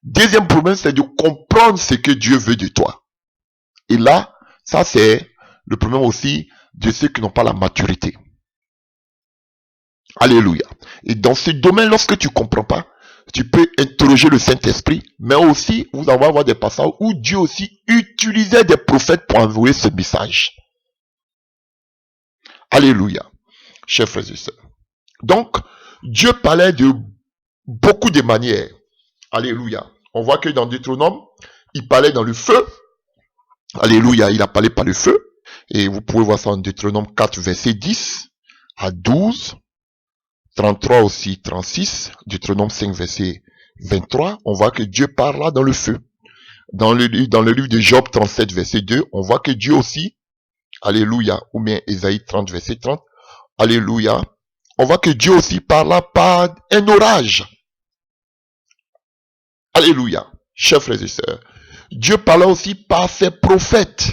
Deuxième problème, c'est de comprendre ce que Dieu veut de toi. Et là, ça c'est le problème aussi de ceux qui n'ont pas la maturité. Alléluia. Et dans ce domaine, lorsque tu ne comprends pas, tu peux interroger le Saint-Esprit, mais aussi, vous allez avoir des passages où Dieu aussi utilisait des prophètes pour envoyer ce message. Alléluia. Chers frères et sœurs. Donc, Dieu parlait de beaucoup de manières. Alléluia. On voit que dans Deutéronome, il parlait dans le feu. Alléluia. Il a parlé par le feu. Et vous pouvez voir ça en Deutéronome 4, verset 10 à 12. 33 aussi, 36. Deutéronome 5, verset 23. On voit que Dieu parle là dans le feu. Dans le livre de Job 37, verset 2, on voit que Dieu aussi, alléluia, ou bien Ésaïe 30, verset 30, alléluia, on voit que Dieu aussi parle là par un orage. Alléluia, chers frères et sœurs. Dieu parle aussi par ses prophètes.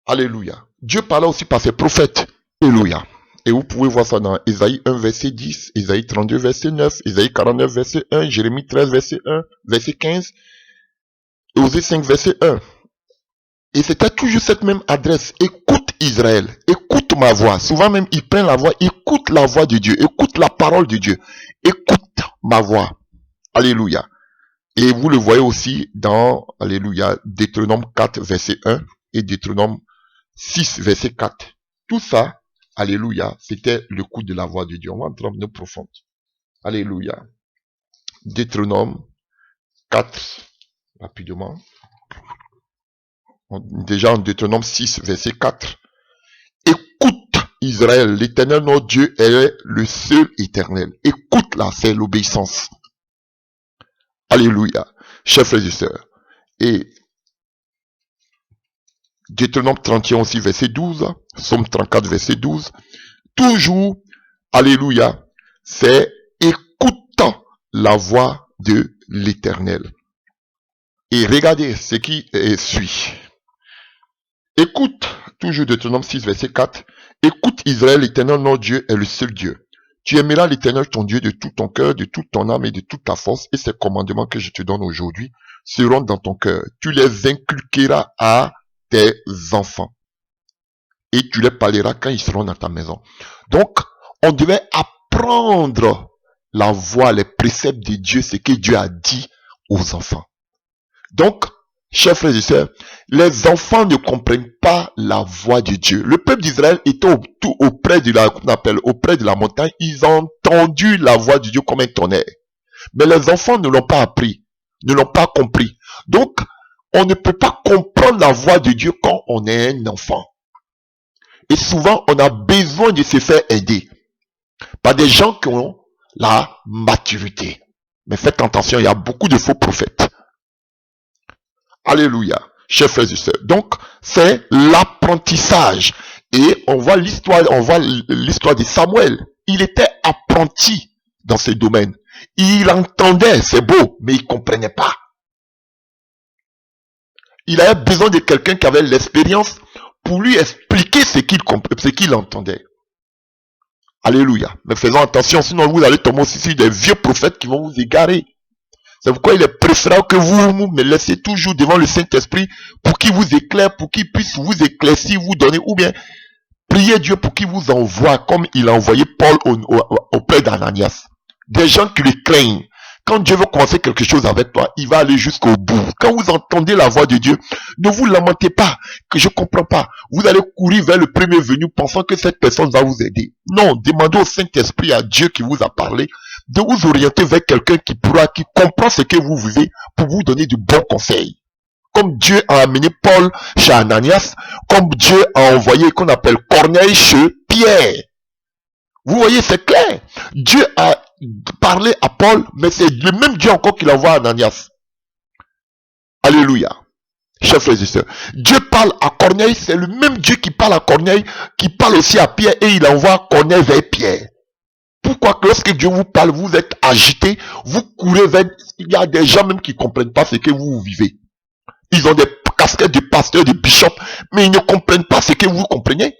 Alléluia. Dieu parle aussi par ses prophètes. Alléluia. Et vous pouvez voir ça dans Ésaïe 1, verset 10, Ésaïe 32, verset 9, Ésaïe 49, verset 1, Jérémie 13, verset 1, verset 15, et Osée 5, verset 1. Et c'était toujours cette même adresse. Écoute Israël, écoute ma voix. Souvent même, il prend la voix, écoute la voix de Dieu, écoute la parole de Dieu, écoute ma voix. Alléluia. Et vous le voyez aussi dans, alléluia, Deutéronome 4, verset 1 et Deutéronome 6, verset 4. Tout ça, alléluia, c'était le coup de la voix de Dieu. On va entrer en profonde. Alléluia. Deutéronome 4, rapidement. Déjà en Deutéronome 6, verset 4. Écoute Israël, l'Éternel notre Dieu est le seul éternel. Écoute-la, c'est l'obéissance. Alléluia. Chers frères et sœurs. Et Deutéronome 31 aussi, verset 12. Psaume 34, verset 12. Toujours, alléluia, c'est écoutant la voix de l'Éternel. Et regardez ce qui suit. Écoute, toujours Deutéronome 6, verset 4. Écoute Israël, l'Éternel notre Dieu est le seul Dieu. Tu aimeras l'Éternel ton Dieu de tout ton cœur, de toute ton âme et de toute ta force, et ces commandements que je te donne aujourd'hui seront dans ton cœur. Tu les inculqueras à tes enfants. Et tu les parleras quand ils seront dans ta maison. Donc, on devait apprendre la voix, les préceptes de Dieu, ce que Dieu a dit aux enfants. Donc, chers frères et sœurs, les enfants ne comprennent pas la voix de Dieu. Le peuple d'Israël était auprès de la montagne. Ils ont entendu la voix de Dieu comme un tonnerre. Mais les enfants ne l'ont pas appris, ne l'ont pas compris. Donc, on ne peut pas comprendre la voix de Dieu quand on est un enfant. Et souvent, on a besoin de se faire aider par des gens qui ont la maturité. Mais faites attention, il y a beaucoup de faux prophètes. Alléluia, chers frères et sœurs. Donc, c'est l'apprentissage. Et on voit l'histoire de Samuel. Il était apprenti dans ce domaine. Il entendait, c'est beau, mais il comprenait pas. Il avait besoin de quelqu'un qui avait l'expérience pour lui expliquer ce qu'il entendait. Alléluia. Mais faisons attention, sinon vous allez tomber aussi sur des vieux prophètes qui vont vous égarer. C'est pourquoi il est préférable que vous me laissez toujours devant le Saint-Esprit pour qu'il vous éclaire, pour qu'il puisse vous éclaircir, vous donner, ou bien priez Dieu pour qu'il vous envoie, comme il a envoyé Paul auprès d'Ananias. Des gens qui le craignent. Quand Dieu veut commencer quelque chose avec toi, il va aller jusqu'au bout. Quand vous entendez la voix de Dieu, ne vous lamentez pas, que je ne comprends pas. Vous allez courir vers le premier venu pensant que cette personne va vous aider. Non, demandez au Saint-Esprit, à Dieu qui vous a parlé, de vous orienter vers quelqu'un qui comprend ce que vous vivez pour vous donner de bons conseils. Comme Dieu a amené Paul chez Ananias, comme Dieu a envoyé qu'on appelle Corneille chez Pierre. Vous voyez, c'est clair. Dieu a parlé à Paul, mais c'est le même Dieu encore qui l'envoie à Ananias. Alléluia. Chers frères et sœurs, Dieu parle à Corneille, c'est le même Dieu qui parle à Corneille, qui parle aussi à Pierre, et il envoie Corneille vers Pierre. Pourquoi que lorsque Dieu vous parle, vous êtes agité, vous courez vers... Il y a des gens même qui ne comprennent pas ce que vous vivez. Ils ont des casquettes de pasteurs, de bishops, mais ils ne comprennent pas ce que vous comprenez.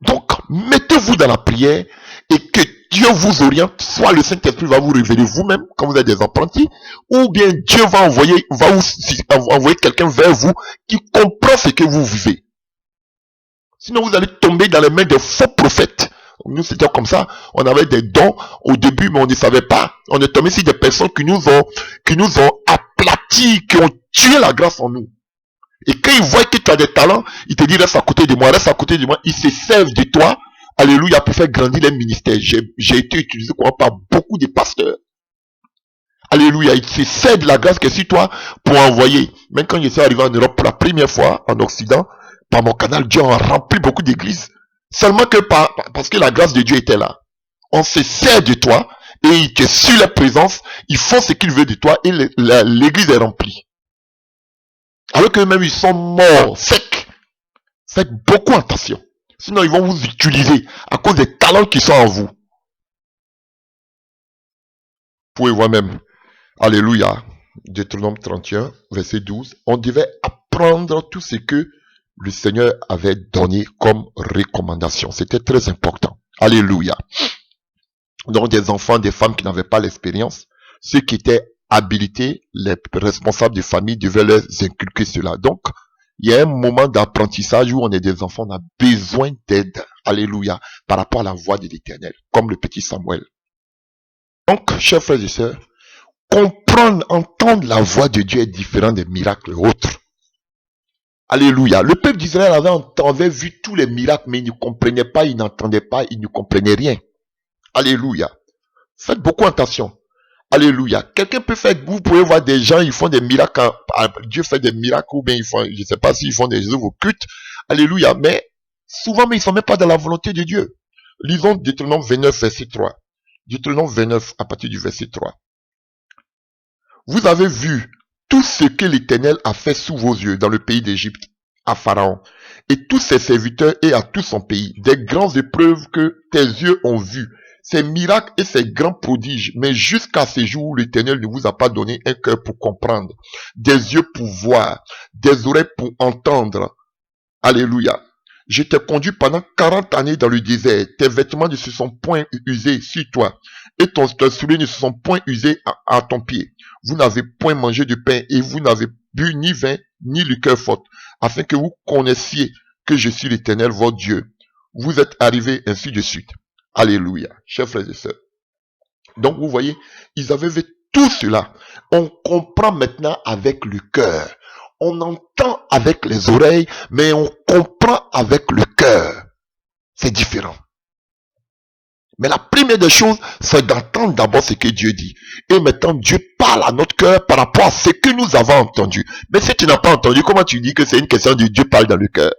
Donc, mettez-vous dans la prière et que Dieu vous oriente. Soit le Saint-Esprit va vous révéler vous-même, quand vous êtes des apprentis, ou bien Dieu va envoyer quelqu'un vers vous qui comprend ce que vous vivez. Sinon, vous allez tomber dans les mains des faux prophètes. Nous, c'était comme ça. On avait des dons au début, mais on ne savait pas. On est tombé sur des personnes qui nous ont aplatis, qui ont tué la grâce en nous. Et quand ils voient que tu as des talents, ils te disent reste à côté de moi, reste à côté de moi. Ils se servent de toi, alléluia, pour faire grandir les ministères. J'ai été utilisé par beaucoup de pasteurs. Alléluia, ils se servent de la grâce que sur toi pour envoyer. Même quand je suis arrivé en Europe pour la première fois, en Occident, par mon canal, Dieu a rempli beaucoup d'églises. Seulement que parce que la grâce de Dieu était là. On se sert de toi et ils te suivent la présence, ils font ce qu'ils veulent de toi et l'église est remplie. Alors que même ils sont morts, secs. Faites beaucoup attention. Sinon, ils vont vous utiliser à cause des talents qui sont en vous. Vous pouvez voir même. Alléluia. Deutéronome 31, verset 12. On devait apprendre tout ce que le Seigneur avait donné comme recommandation. C'était très important. Alléluia. Donc, des enfants, des femmes qui n'avaient pas l'expérience, ceux qui étaient habilités, les responsables de famille devaient leur inculquer cela. Donc, il y a un moment d'apprentissage où on est des enfants, on a besoin d'aide. Alléluia. Par rapport à la voix de l'Éternel. Comme le petit Samuel. Donc, chers frères et sœurs, comprendre, entendre la voix de Dieu est différent des miracles autres. Alléluia. Le peuple d'Israël avait vu tous les miracles, mais il ne comprenait pas, il n'entendait pas, il ne comprenait rien. Alléluia. Faites beaucoup attention. Alléluia. Quelqu'un peut faire, vous pouvez voir des gens, ils font des miracles, Dieu fait des miracles, ou bien ils font, je ne sais pas s'ils font des œuvres occultes. Alléluia. Mais, souvent, mais ils ne sont même pas dans la volonté de Dieu. Lisons Deutéronome 29, verset 3. Deutéronome 29, à partir du verset 3. Vous avez vu tout ce que l'Éternel a fait sous vos yeux dans le pays d'Égypte, à Pharaon, et tous ses serviteurs et à tout son pays, des grandes épreuves que tes yeux ont vues, ces miracles et ces grands prodiges, mais jusqu'à ce jour où l'Éternel ne vous a pas donné un cœur pour comprendre, des yeux pour voir, des oreilles pour entendre. Alléluia. Je t'ai conduit pendant 40 années dans le désert, tes vêtements ne se sont point usés sur toi, et tes souliers ne se sont point usés à ton pied. Vous n'avez point mangé de pain, et vous n'avez bu ni vin, ni liqueur forte, afin que vous connaissiez que je suis l'Éternel, votre Dieu. Vous êtes arrivés ainsi de suite. Alléluia, chers frères et sœurs. Donc vous voyez, ils avaient vu tout cela. On comprend maintenant avec le cœur. On entend avec les oreilles, mais on comprend avec le cœur. C'est différent. Mais la première des choses, c'est d'entendre d'abord ce que Dieu dit. Et maintenant, Dieu parle à notre cœur par rapport à ce que nous avons entendu. Mais si tu n'as pas entendu, comment tu dis que c'est une question de Dieu parle dans le cœur?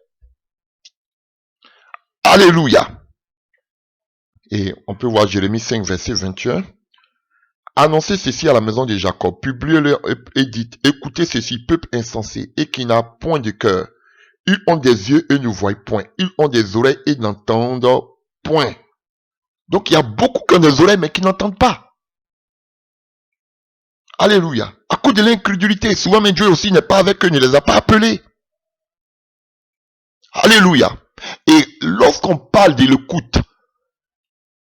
Alléluia. Et on peut voir Jérémie 5, verset 21. Annoncez ceci à la maison de Jacob, publiez-le et dites, écoutez ceci, peuple insensé, et qui n'a point de cœur. Ils ont des yeux et ne voient point. Ils ont des oreilles et n'entendent point. Donc il y a beaucoup qui ont des oreilles mais qui n'entendent pas. Alléluia. À cause de l'incrédulité, souvent mais Dieu aussi n'est pas avec eux, ne les a pas appelés. Alléluia. Et lorsqu'on parle de l'écoute,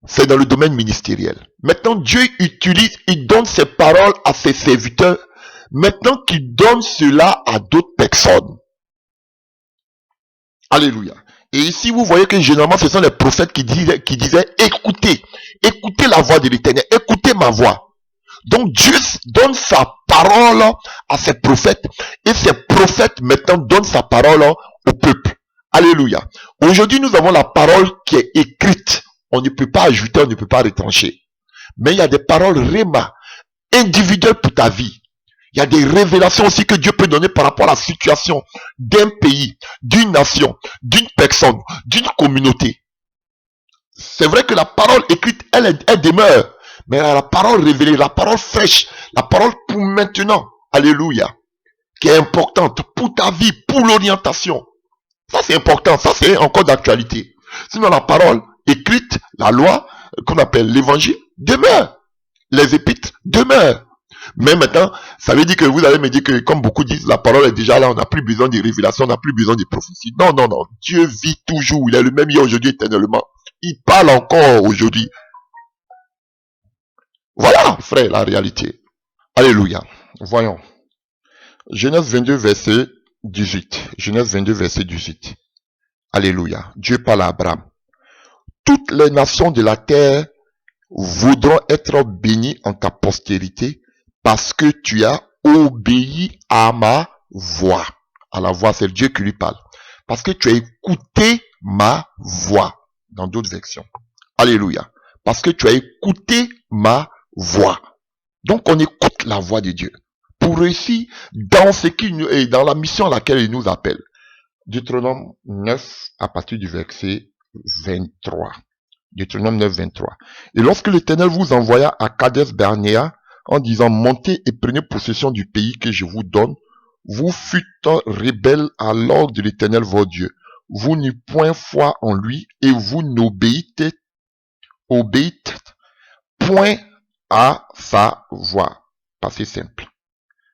c'est dans le domaine ministériel. Maintenant, Dieu utilise, il donne ses paroles à ses serviteurs. Maintenant qu'il donne cela à d'autres personnes. Alléluia. Et ici, vous voyez que généralement, ce sont les prophètes qui disaient, écoutez la voix de l'Éternel, écoutez ma voix. Donc Dieu donne sa parole à ses prophètes, et ces prophètes maintenant donnent sa parole au peuple. Alléluia. Aujourd'hui, nous avons la parole qui est écrite. On ne peut pas ajouter, on ne peut pas retrancher. Mais il y a des paroles réma, individuelles pour ta vie. Il y a des révélations aussi que Dieu peut donner par rapport à la situation d'un pays, d'une nation, d'une personne, d'une communauté. C'est vrai que la parole écrite, elle demeure. Mais la parole révélée, la parole fraîche, la parole pour maintenant, alléluia, qui est importante pour ta vie, pour l'orientation. Ça c'est important, ça c'est encore d'actualité. Sinon la parole écrite, la loi, qu'on appelle l'évangile, demeure. Les épîtres demeurent. Mais maintenant, ça veut dire que vous allez me dire que, comme beaucoup disent, la parole est déjà là, on n'a plus besoin de révélations, on n'a plus besoin de prophéties. Non, non, non. Dieu vit toujours, il est le même hier, aujourd'hui, éternellement. Il parle encore aujourd'hui. Voilà, frère, la réalité. Alléluia. Voyons. Genèse 22, verset 18. Genèse 22, verset 18. Alléluia. Dieu parle à Abraham. Toutes les nations de la terre voudront être bénies en ta postérité parce que tu as obéi à ma voix. À la voix, c'est Dieu qui lui parle. Parce que tu as écouté ma voix. Dans d'autres versions. Alléluia. Parce que tu as écouté ma voix. Donc on écoute la voix de Dieu. Pour réussir dans ce qui est dans la mission à laquelle il nous appelle. Deutéronome 9 à partir du verset 23. Deutéronome 9, 23. Et lorsque l'Éternel vous envoya à Kades Barnéa en disant montez et prenez possession du pays que je vous donne, vous fûtes rebelles à l'ordre de l'Éternel votre Dieu. Vous n'eûtes point foi en lui et vous n'obéîtes point à sa voix. Passé simple.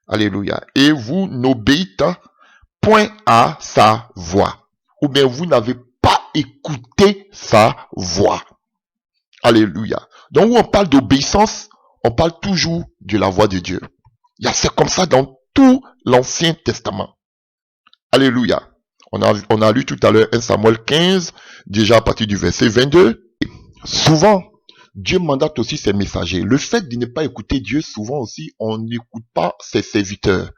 Alléluia. Et vous n'obéîtes point à sa voix. Ou bien vous n'avez pas écouté sa voix. Alléluia. Donc où on parle d'obéissance, on parle toujours de la voix de Dieu. C'est comme ça dans tout l'Ancien Testament. Alléluia. On a lu tout à l'heure 1 Samuel 15, déjà à partir du verset 22. Souvent, Dieu mandate aussi ses messagers. Le fait de ne pas écouter Dieu, souvent aussi, on n'écoute pas ses serviteurs,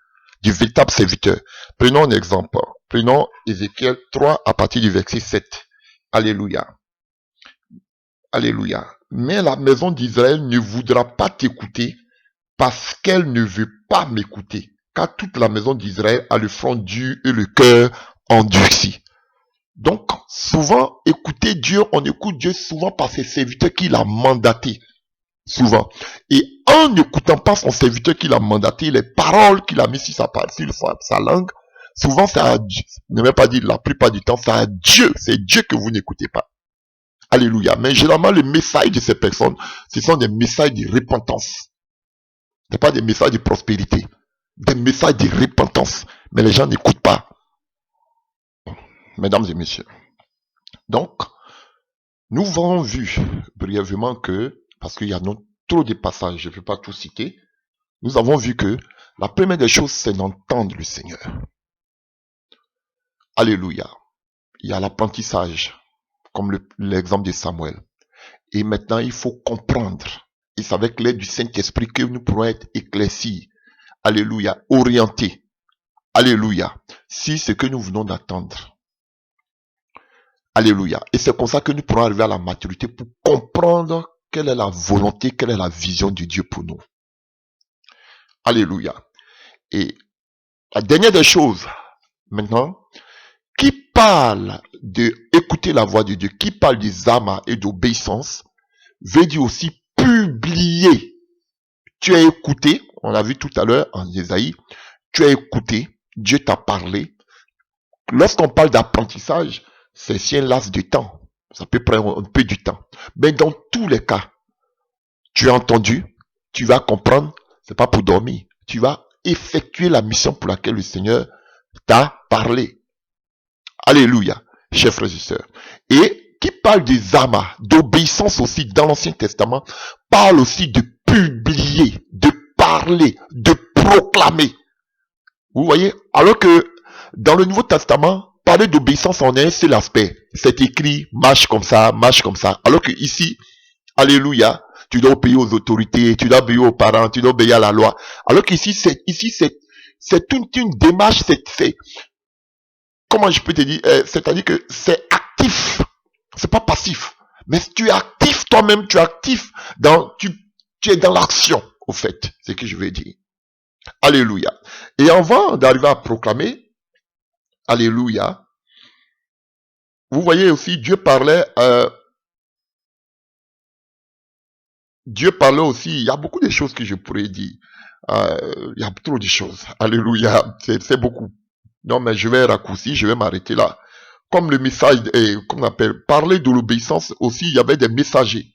du véritable serviteur. Prenons un exemple. Prenons Ézéchiel 3 à partir du verset 7. Alléluia. Alléluia. Mais la maison d'Israël ne voudra pas t'écouter parce qu'elle ne veut pas m'écouter. Car toute la maison d'Israël a le front dur et le cœur endurci. Donc, souvent, écouter Dieu, on écoute Dieu souvent par ses serviteurs qu'il a mandatés. Souvent. Et en n'écoutant pas son serviteur qu'il a mandaté, les paroles qu'il a mis sur sa langue, souvent ça a Dieu, ne vais pas dire la plupart du temps, ça a Dieu, c'est Dieu que vous n'écoutez pas. Alléluia. Mais généralement, le message de ces personnes, ce sont des messages de repentance. Ce n'est pas des messages de prospérité. Des messages de repentance. Mais les gens n'écoutent pas. Mesdames et messieurs. Donc, nous avons vu brièvement que, parce qu'il y a trop de passages, je ne peux pas tout citer, nous avons vu que la première des choses, c'est d'entendre le Seigneur. Alléluia. Il y a l'apprentissage, comme l'exemple de Samuel. Et maintenant, il faut comprendre. Et c'est avec l'aide du Saint-Esprit que nous pourrons être éclaircis. Alléluia. Orientés. Alléluia. Si ce que nous venons d'attendre. Alléluia. Et c'est comme ça que nous pourrons arriver à la maturité pour comprendre quelle est la volonté, quelle est la vision de Dieu pour nous. Alléluia. Et la dernière des choses, maintenant, qui parle de écouter la voix de Dieu, qui parle des amas et d'obéissance, veut dire aussi publier. Tu as écouté, on l'a vu tout à l'heure en Ésaïe, tu as écouté, Dieu t'a parlé. Lorsqu'on parle d'apprentissage, c'est si un laps de temps. Ça peut prendre un peu du temps. Mais dans tous les cas, tu as entendu, tu vas comprendre, c'est pas pour dormir. Tu vas effectuer la mission pour laquelle le Seigneur t'a parlé. Alléluia, chers frères et sœurs. Et qui parle des amas, d'obéissance aussi dans l'Ancien Testament, parle aussi de publier, de parler, de proclamer. Vous voyez, alors que dans le Nouveau Testament, parler d'obéissance en est un seul aspect. C'est écrit, marche comme ça, marche comme ça. Alors que ici, alléluia, tu dois obéir aux autorités, tu dois obéir aux parents, tu dois obéir à la loi. Alors qu'ici, c'est une démarche, comment je peux te dire, c'est-à-dire que c'est actif. C'est pas passif. Mais tu es actif toi-même, tu es actif tu es dans l'action, au fait. C'est ce que je veux dire. Alléluia. Et avant d'arriver à proclamer, alléluia, vous voyez aussi, Dieu parlait aussi, il y a beaucoup de choses que je pourrais dire. Il y a trop de choses. Alléluia, c'est beaucoup. Non, mais je vais raccourcir, je vais m'arrêter là. Comme le message, qu'on appelle, parler de l'obéissance aussi, il y avait des messagers.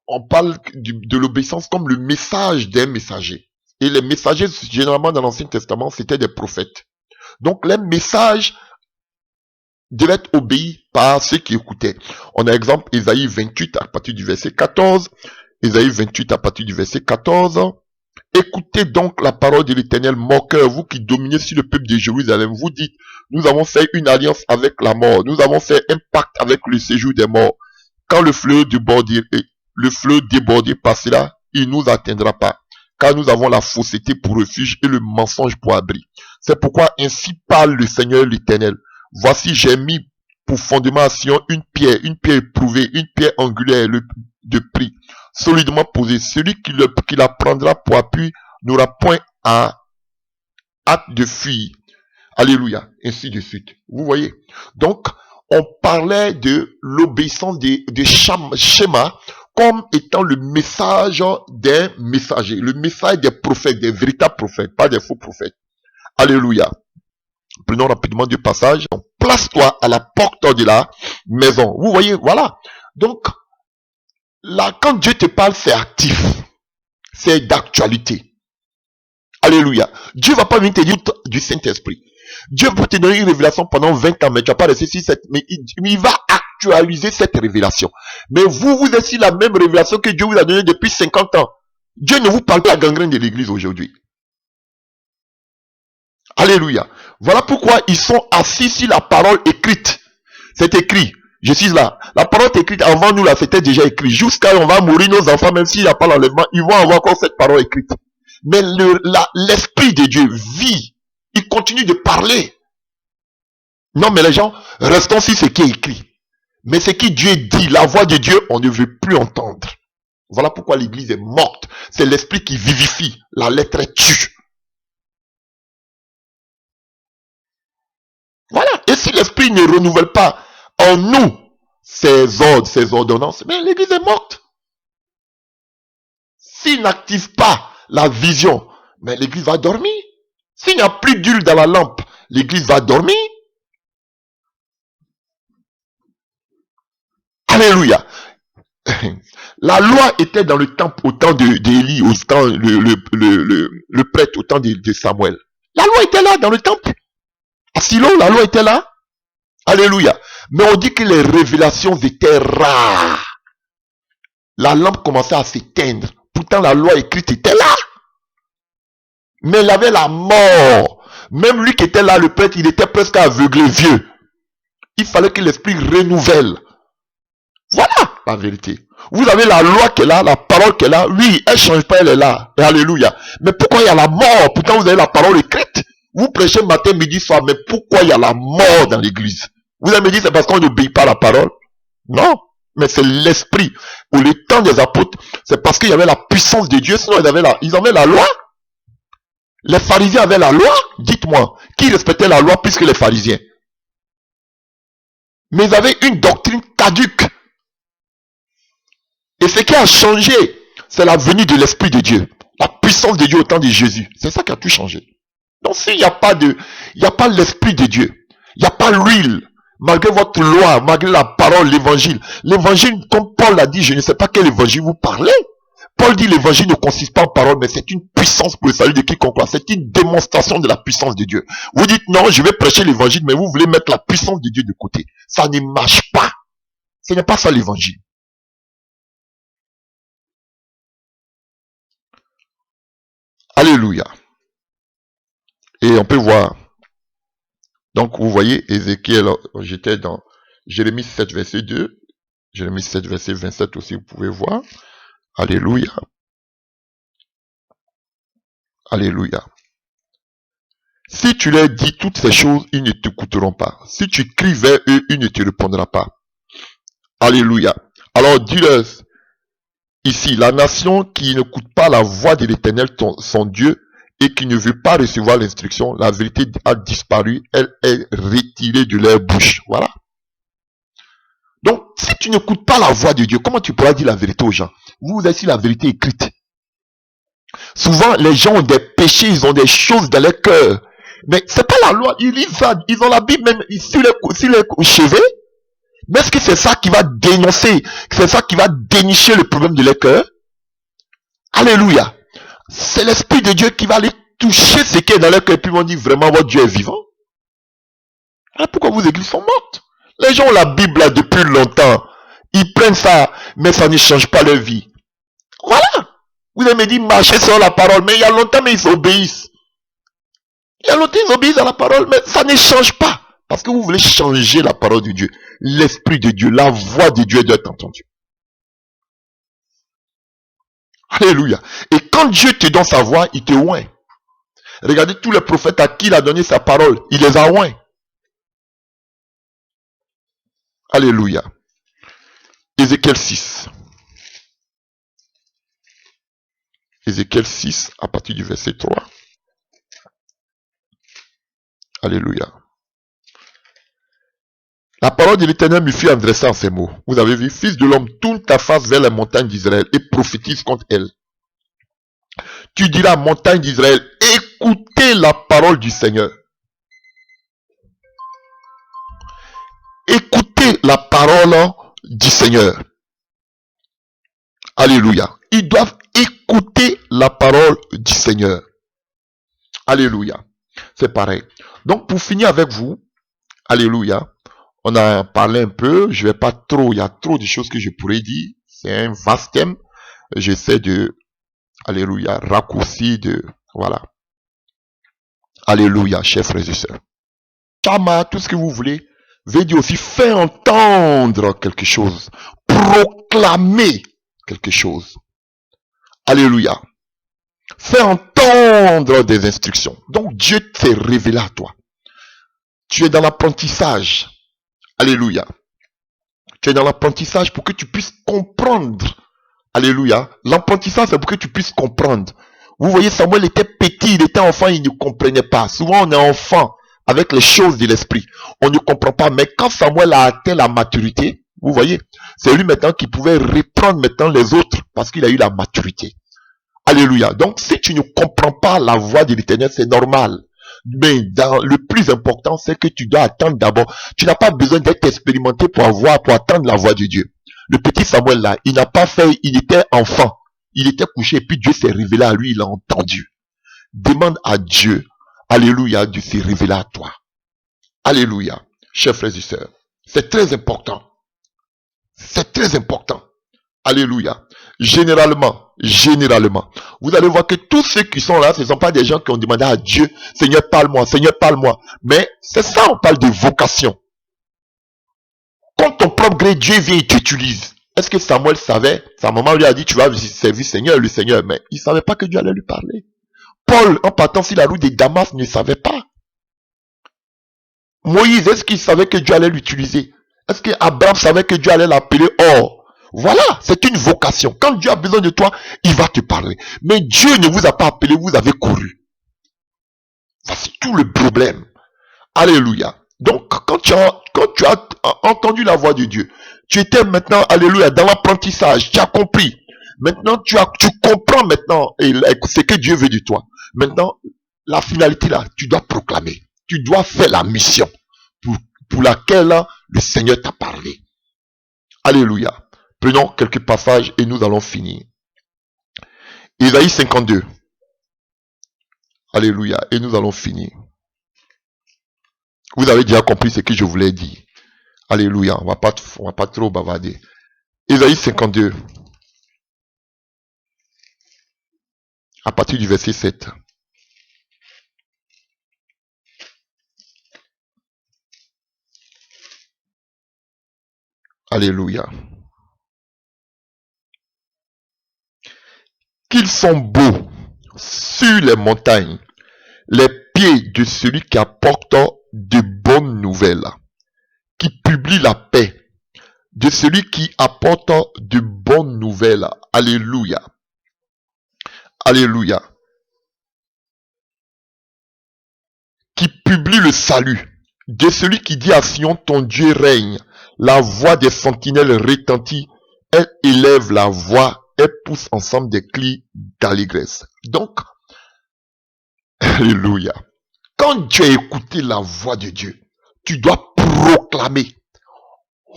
On parle de l'obéissance comme le message d'un messager. Et les messagers, généralement dans l'Ancien Testament, c'était des prophètes. Donc les messages devaient être obéis par ceux qui écoutaient. On a exemple Ésaïe 28 à partir du verset 14. Ésaïe 28 à partir du verset 14. Écoutez donc la parole de l'Éternel, moqueur, vous qui dominez sur le peuple de Jérusalem. Vous dites, nous avons fait une alliance avec la mort. Nous avons fait un pacte avec le séjour des morts. Quand le fleuve débordé passera, il ne nous atteindra pas. Car nous avons la fausseté pour refuge et le mensonge pour abri. C'est pourquoi ainsi parle le Seigneur l'Éternel. Voici, j'ai mis pour fondement à Sion une pierre éprouvée, une pierre angulaire de prix, solidement posée. Celui qui la prendra pour appui n'aura point à hâte de fuir. Alléluia, ainsi de suite. Vous voyez. Donc, on parlait de l'obéissance des schémas comme étant le message des messagers, le message des prophètes, des véritables prophètes, pas des faux prophètes. Alléluia. Prenons rapidement du passage. Place-toi à la porte de la maison. Vous voyez, voilà. Donc, là, quand Dieu te parle, c'est actif. C'est d'actualité. Alléluia. Dieu va pas venir te dire du Saint-Esprit. Dieu peut te donner une révélation pendant 20 ans, mais tu vas pas rester sur mais il va actualiser cette révélation. Mais vous êtes sur la même révélation que Dieu vous a donnée depuis 50 ans. Dieu ne vous parle pas à la gangrène de l'église aujourd'hui. Alléluia. Voilà pourquoi ils sont assis sur la parole écrite. C'est écrit. Je suis là. La parole est écrite avant nous, là, c'était déjà écrit. Jusqu'à on va mourir, nos enfants, même s'il n'y a pas l'enlèvement, ils vont avoir encore cette parole écrite. Mais l'Esprit de Dieu vit. Il continue de parler. Non, mais les gens, restons sur ce qui est écrit. Mais ce que Dieu dit, la voix de Dieu, on ne veut plus entendre. Voilà pourquoi l'église est morte. C'est l'esprit qui vivifie. La lettre est tue. Voilà. Et si l'esprit ne renouvelle pas en nous ses ordres, ses ordonnances, mais l'église est morte. S'il n'active pas la vision, mais l'église va dormir. S'il n'y a plus d'huile dans la lampe, l'église va dormir. Alléluia. La loi était dans le temple au temps d'Élie, au temps le prêtre, au temps de Samuel. La loi était là dans le temple. À Silo, la loi était là. Alléluia. Mais on dit que les révélations étaient rares. La lampe commençait à s'éteindre. Pourtant, la loi écrite était là. Mais il avait la mort. Même lui qui était là, le prêtre, il était presque aveuglé, vieux. Il fallait que l'esprit renouvelle. Voilà la vérité. Vous avez la loi qui est là, la parole qui est là. Oui, elle ne change pas, elle est là. Et alléluia. Mais pourquoi il y a la mort? Pourtant, vous avez la parole écrite. Vous prêchez matin, midi, soir. Mais pourquoi il y a la mort dans l'église? Vous allez me dire, c'est parce qu'on n'obéit pas à la parole? Non. Mais c'est l'esprit. Au le temps des apôtres, c'est parce qu'il y avait la puissance de Dieu. Sinon, ils avaient la loi. Les pharisiens avaient la loi. Dites-moi, qui respectait la loi plus que les pharisiens? Mais ils avaient une doctrine caduque. Et ce qui a changé, c'est la venue de l'Esprit de Dieu. La puissance de Dieu au temps de Jésus. C'est ça qui a tout changé. Donc s'il n'y a pas l'Esprit de Dieu, il n'y a pas l'huile, malgré votre loi, malgré la parole, l'évangile. L'évangile, comme Paul l'a dit, je ne sais pas quel évangile vous parlez. Paul dit l'évangile ne consiste pas en parole, mais c'est une puissance pour le salut de quiconque. C'est une démonstration de la puissance de Dieu. Vous dites non, je vais prêcher l'évangile, mais vous voulez mettre la puissance de Dieu de côté. Ça ne marche pas. Ce n'est pas ça l'évangile. Alléluia. Et on peut voir. Donc, vous voyez, Ézéchiel, j'étais dans Jérémie 7, verset 2. Jérémie 7, verset 27 aussi, vous pouvez voir. Alléluia. Alléluia. Si tu leur dis toutes ces choses, ils ne t'écouteront pas. Si tu cries vers eux, ils ne te répondront pas. Alléluia. Alors, dis-leur ici, la nation qui n'écoute pas la voix de l'Éternel, son Dieu, et qui ne veut pas recevoir l'instruction, la vérité a disparu, elle est retirée de leur bouche. Voilà. Donc, si tu n'écoutes pas la voix de Dieu, comment tu pourras dire la vérité aux gens? Vous avez ici la vérité écrite. Souvent, les gens ont des péchés, ils ont des choses dans leur cœur. Mais c'est pas la loi, ils lisent ça, ils ont la Bible même sur les cheveux. Mais est-ce que c'est ça qui va dénoncer, c'est ça qui va dénicher le problème de leur cœur? Alléluia. C'est l'Esprit de Dieu qui va aller toucher ce qui est dans leur cœur, et puis ils vont dire vraiment votre Dieu est vivant. Alors pourquoi vos églises sont mortes? Les gens ont la Bible là depuis longtemps. Ils prennent ça, mais ça ne change pas leur vie. Voilà. Vous avez dit marcher sur la parole, mais il y a longtemps, mais ils obéissent. Il y a longtemps, ils obéissent à la parole, mais ça ne change pas. Parce que vous voulez changer la parole de Dieu. L'Esprit de Dieu, la voix de Dieu doit être entendue. Alléluia. Et quand Dieu te donne sa voix, il te oint. Regardez tous les prophètes à qui il a donné sa parole. Il les a oints. Alléluia. Ézéchiel 6. Ézéchiel 6 à partir du verset 3. Alléluia. La parole de l'Éternel me fut adressée en ces mots. Vous avez vu, fils de l'homme, tourne ta face vers les montagnes d'Israël et prophétise contre elles. Tu diras, montagne d'Israël, écoutez la parole du Seigneur. Écoutez la parole du Seigneur. Alléluia. Ils doivent écouter la parole du Seigneur. Alléluia. C'est pareil. Donc, pour finir avec vous, alléluia, on a parlé un peu, je vais pas trop, il y a trop de choses que je pourrais dire. C'est un vaste thème. J'essaie de, alléluia, raccourcir voilà. Alléluia, chers frères et sœurs. Chama, tout ce que vous voulez. veut dire aussi faire entendre quelque chose, proclamer quelque chose. Alléluia. Faire entendre des instructions. Donc Dieu s'est révélé à toi. Tu es dans l'apprentissage. Alléluia. Tu es dans l'apprentissage pour que tu puisses comprendre. Alléluia. L'apprentissage, c'est pour que tu puisses comprendre. Vous voyez, Samuel était petit, il était enfant, il ne comprenait pas. Souvent, on est enfant avec les choses de l'esprit. On ne comprend pas. Mais quand Samuel a atteint la maturité, vous voyez, c'est lui maintenant qui pouvait reprendre maintenant les autres parce qu'il a eu la maturité. Alléluia. Donc, si tu ne comprends pas la voix de l'Éternel, c'est normal. Mais le plus important, c'est que tu dois attendre d'abord. Tu n'as pas besoin d'être expérimenté pour attendre la voix de Dieu. Le petit Samuel là, il n'a pas fait, il était enfant. Il était couché et puis Dieu s'est révélé à lui, il a entendu. Demande à Dieu, alléluia, de se révéler à toi. Alléluia. Chers frères et sœurs, c'est très important. C'est très important. Alléluia. Généralement, vous allez voir que tous ceux qui sont là, ce ne sont pas des gens qui ont demandé à Dieu, Seigneur, parle-moi, Seigneur, parle-moi. Mais c'est ça, on parle de vocation. Quand ton propre gré, Dieu vient et t'utilise. Est-ce que Samuel savait? Sa maman lui a dit, tu vas servir Seigneur, le Seigneur. Mais il ne savait pas que Dieu allait lui parler. Paul, en partant sur la route de Damas, ne savait pas. Moïse, est-ce qu'il savait que Dieu allait l'utiliser? Est-ce que Abraham savait que Dieu allait l'appeler? Or, voilà, c'est une vocation. Quand Dieu a besoin de toi, il va te parler. Mais Dieu ne vous a pas appelé, vous avez couru. C'est tout le problème. Alléluia. Donc, quand tu as entendu la voix de Dieu, tu étais maintenant, alléluia, dans l'apprentissage, tu as compris. Maintenant, tu comprends maintenant ce que Dieu veut de toi. Maintenant, la finalité là, tu dois proclamer. Tu dois faire la mission pour laquelle là, le Seigneur t'a parlé. Alléluia. Prenons quelques passages et nous allons finir. Isaïe 52. Alléluia. Et nous allons finir. Vous avez déjà compris ce que je voulais dire. Alléluia. On va pas trop bavarder. Isaïe 52. À partir du verset 7. Alléluia. Qu'ils sont beaux sur les montagnes, les pieds de celui qui apporte de bonnes nouvelles, qui publie la paix, de celui qui apporte de bonnes nouvelles. Alléluia. Alléluia. Qui publie le salut, de celui qui dit à Sion, ton Dieu règne. La voix des sentinelles retentit, elle élève la voix, elle pousse ensemble des cris d'allégresse. Donc, alléluia. Quand tu as écouté la voix de Dieu, tu dois proclamer.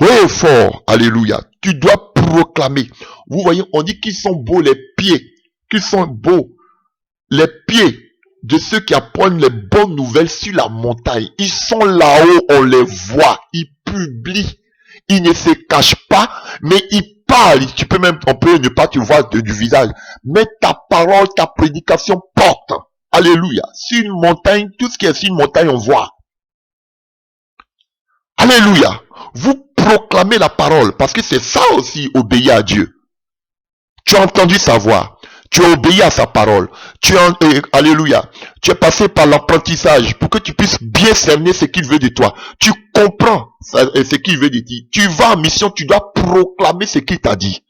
Oh fort, alléluia. Tu dois proclamer. Vous voyez, on dit qu'ils sont beaux les pieds, qu'ils sont beaux les pieds de ceux qui apprennent les bonnes nouvelles sur la montagne. Ils sont là-haut, on les voit, ils publient, ils ne se cachent pas, mais ils parlent. On peut ne pas te voir du visage, mais ta parole, ta prédication porte. Alléluia. Sur une montagne, tout ce qui est sur une montagne, on voit. Alléluia. Vous proclamez la parole, parce que c'est ça aussi, obéir à Dieu. Tu as entendu sa voix. Tu as obéi à sa parole. Alléluia. Tu es passé par l'apprentissage pour que tu puisses bien cerner ce qu'il veut de toi. Tu comprends ce qu'il veut de toi. Tu vas en mission, tu dois proclamer ce qu'il t'a dit.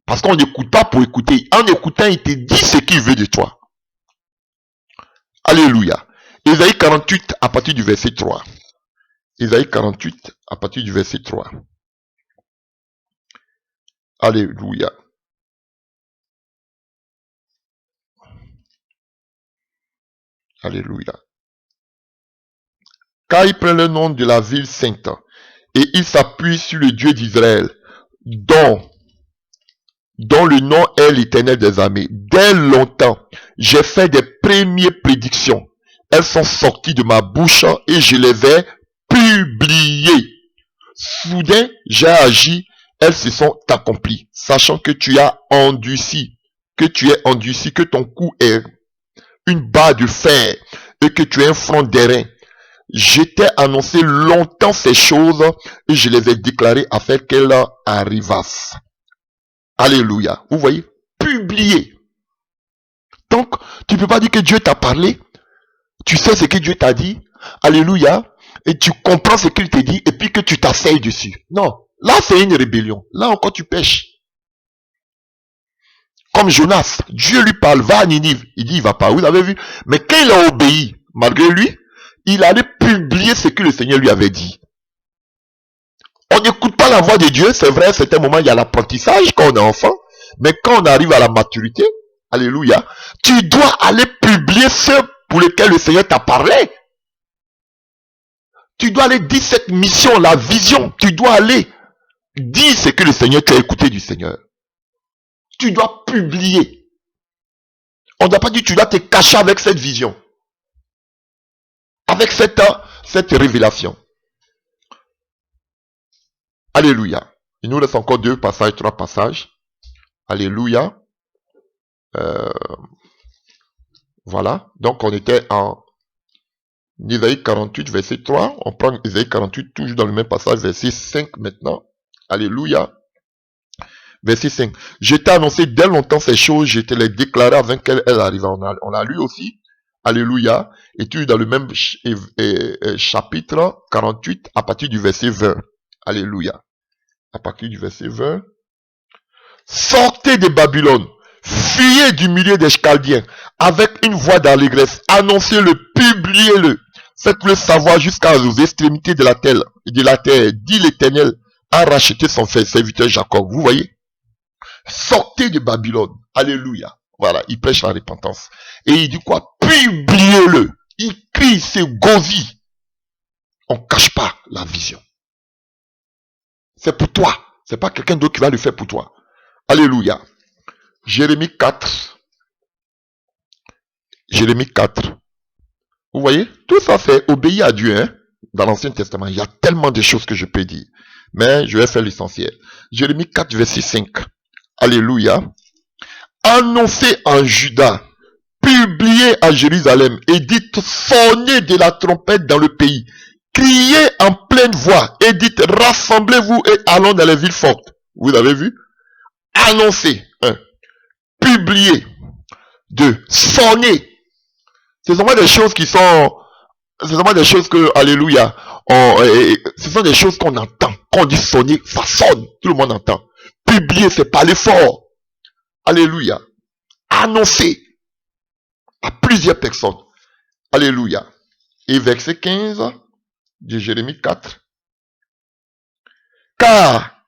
Parce qu'on n'écoute pas pour écouter. En écoutant, il te dit ce qu'il veut de toi. Alléluia. Isaïe 48 à partir du verset 3. Isaïe 48 à partir du verset 3. Alléluia. Alléluia. Car il prend le nom de la ville sainte et il s'appuie sur le Dieu d'Israël, dont le nom est l'Éternel des armées. Dès longtemps, j'ai fait des premières prédictions. Elles sont sorties de ma bouche et je les ai publiées. Soudain, j'ai agi, elles se sont accomplies, sachant que tu as endurci, que ton cou est une barre de fer et que tu es un front d'airain. je t'ai annoncé longtemps ces choses et je les ai déclarées afin qu'elles arrivassent. Alléluia. Vous voyez? Publié. Donc, tu ne peux pas dire que Dieu t'a parlé. Tu sais ce que Dieu t'a dit. Alléluia. Et tu comprends ce qu'il te dit et puis que tu t'asseyes dessus. Non. Là, c'est une rébellion. Là encore, tu pêches. Comme Jonas, Dieu lui parle, va à Ninive. Il dit, il va pas. Vous avez vu? Mais quand il a obéi, malgré lui, il allait publier ce que le Seigneur lui avait dit. On n'écoute pas la voix de Dieu, c'est vrai, à certains moments, il y a l'apprentissage quand on est enfant. Mais quand on arrive à la maturité, alléluia, tu dois aller publier ce pour lequel le Seigneur t'a parlé. Tu dois aller dire cette mission, la vision. Tu dois aller dire ce que le Seigneur t'a écouté du Seigneur. Tu dois publier. On ne doit pas dire tu dois te cacher avec cette vision. Avec cette révélation. Alléluia. Il nous reste encore 2 passages, 3 passages. Alléluia. Voilà. Donc on était en Isaïe 48, verset 3. On prend Isaïe 48, toujours dans le même passage, verset 5 maintenant. Alléluia. Verset 5. Je t'ai annoncé dès longtemps ces choses, je te les déclaré avant qu'elles arrivent. On a lu aussi. Alléluia. Et tu dans le même chapitre 48, à partir du verset 20. Alléluia. À partir du verset 20. Sortez de Babylone, fuyez du milieu des Chaldéens, avec une voix d'allégresse, annoncez-le, publiez-le, faites-le savoir jusqu'aux extrémités de la terre, dit l'Éternel, a racheté son serviteur Jacob. Vous voyez? Sortez de Babylone. Alléluia. Voilà, il prêche la repentance. Et il dit quoi? Publiez-le. Il crie, c'est gosy. On ne cache pas la vision. C'est pour toi. C'est pas quelqu'un d'autre qui va le faire pour toi. Alléluia. Jérémie 4. Jérémie 4. Vous voyez? Tout ça c'est obéir à Dieu. Hein? Dans l'Ancien Testament, il y a tellement de choses que je peux dire. Mais je vais faire l'essentiel. Jérémie 4, verset 5. Alléluia. Annoncez en Juda, publiez à Jérusalem et dites, sonnez de la trompette dans le pays. Criez en pleine voix et dites, rassemblez-vous et allons dans les villes fortes. Vous avez vu? Annoncez. 1. Publiez. 2. Sonnez. Ce sont des choses qui sont... Ce sont des choses que, alléluia, ce sont des choses qu'on entend. Quand on dit sonner, ça sonne. Tout le monde entend. Publier, c'est parler fort. Alléluia. Annoncer à plusieurs personnes. Alléluia. Et verset 15 de Jérémie 4. Car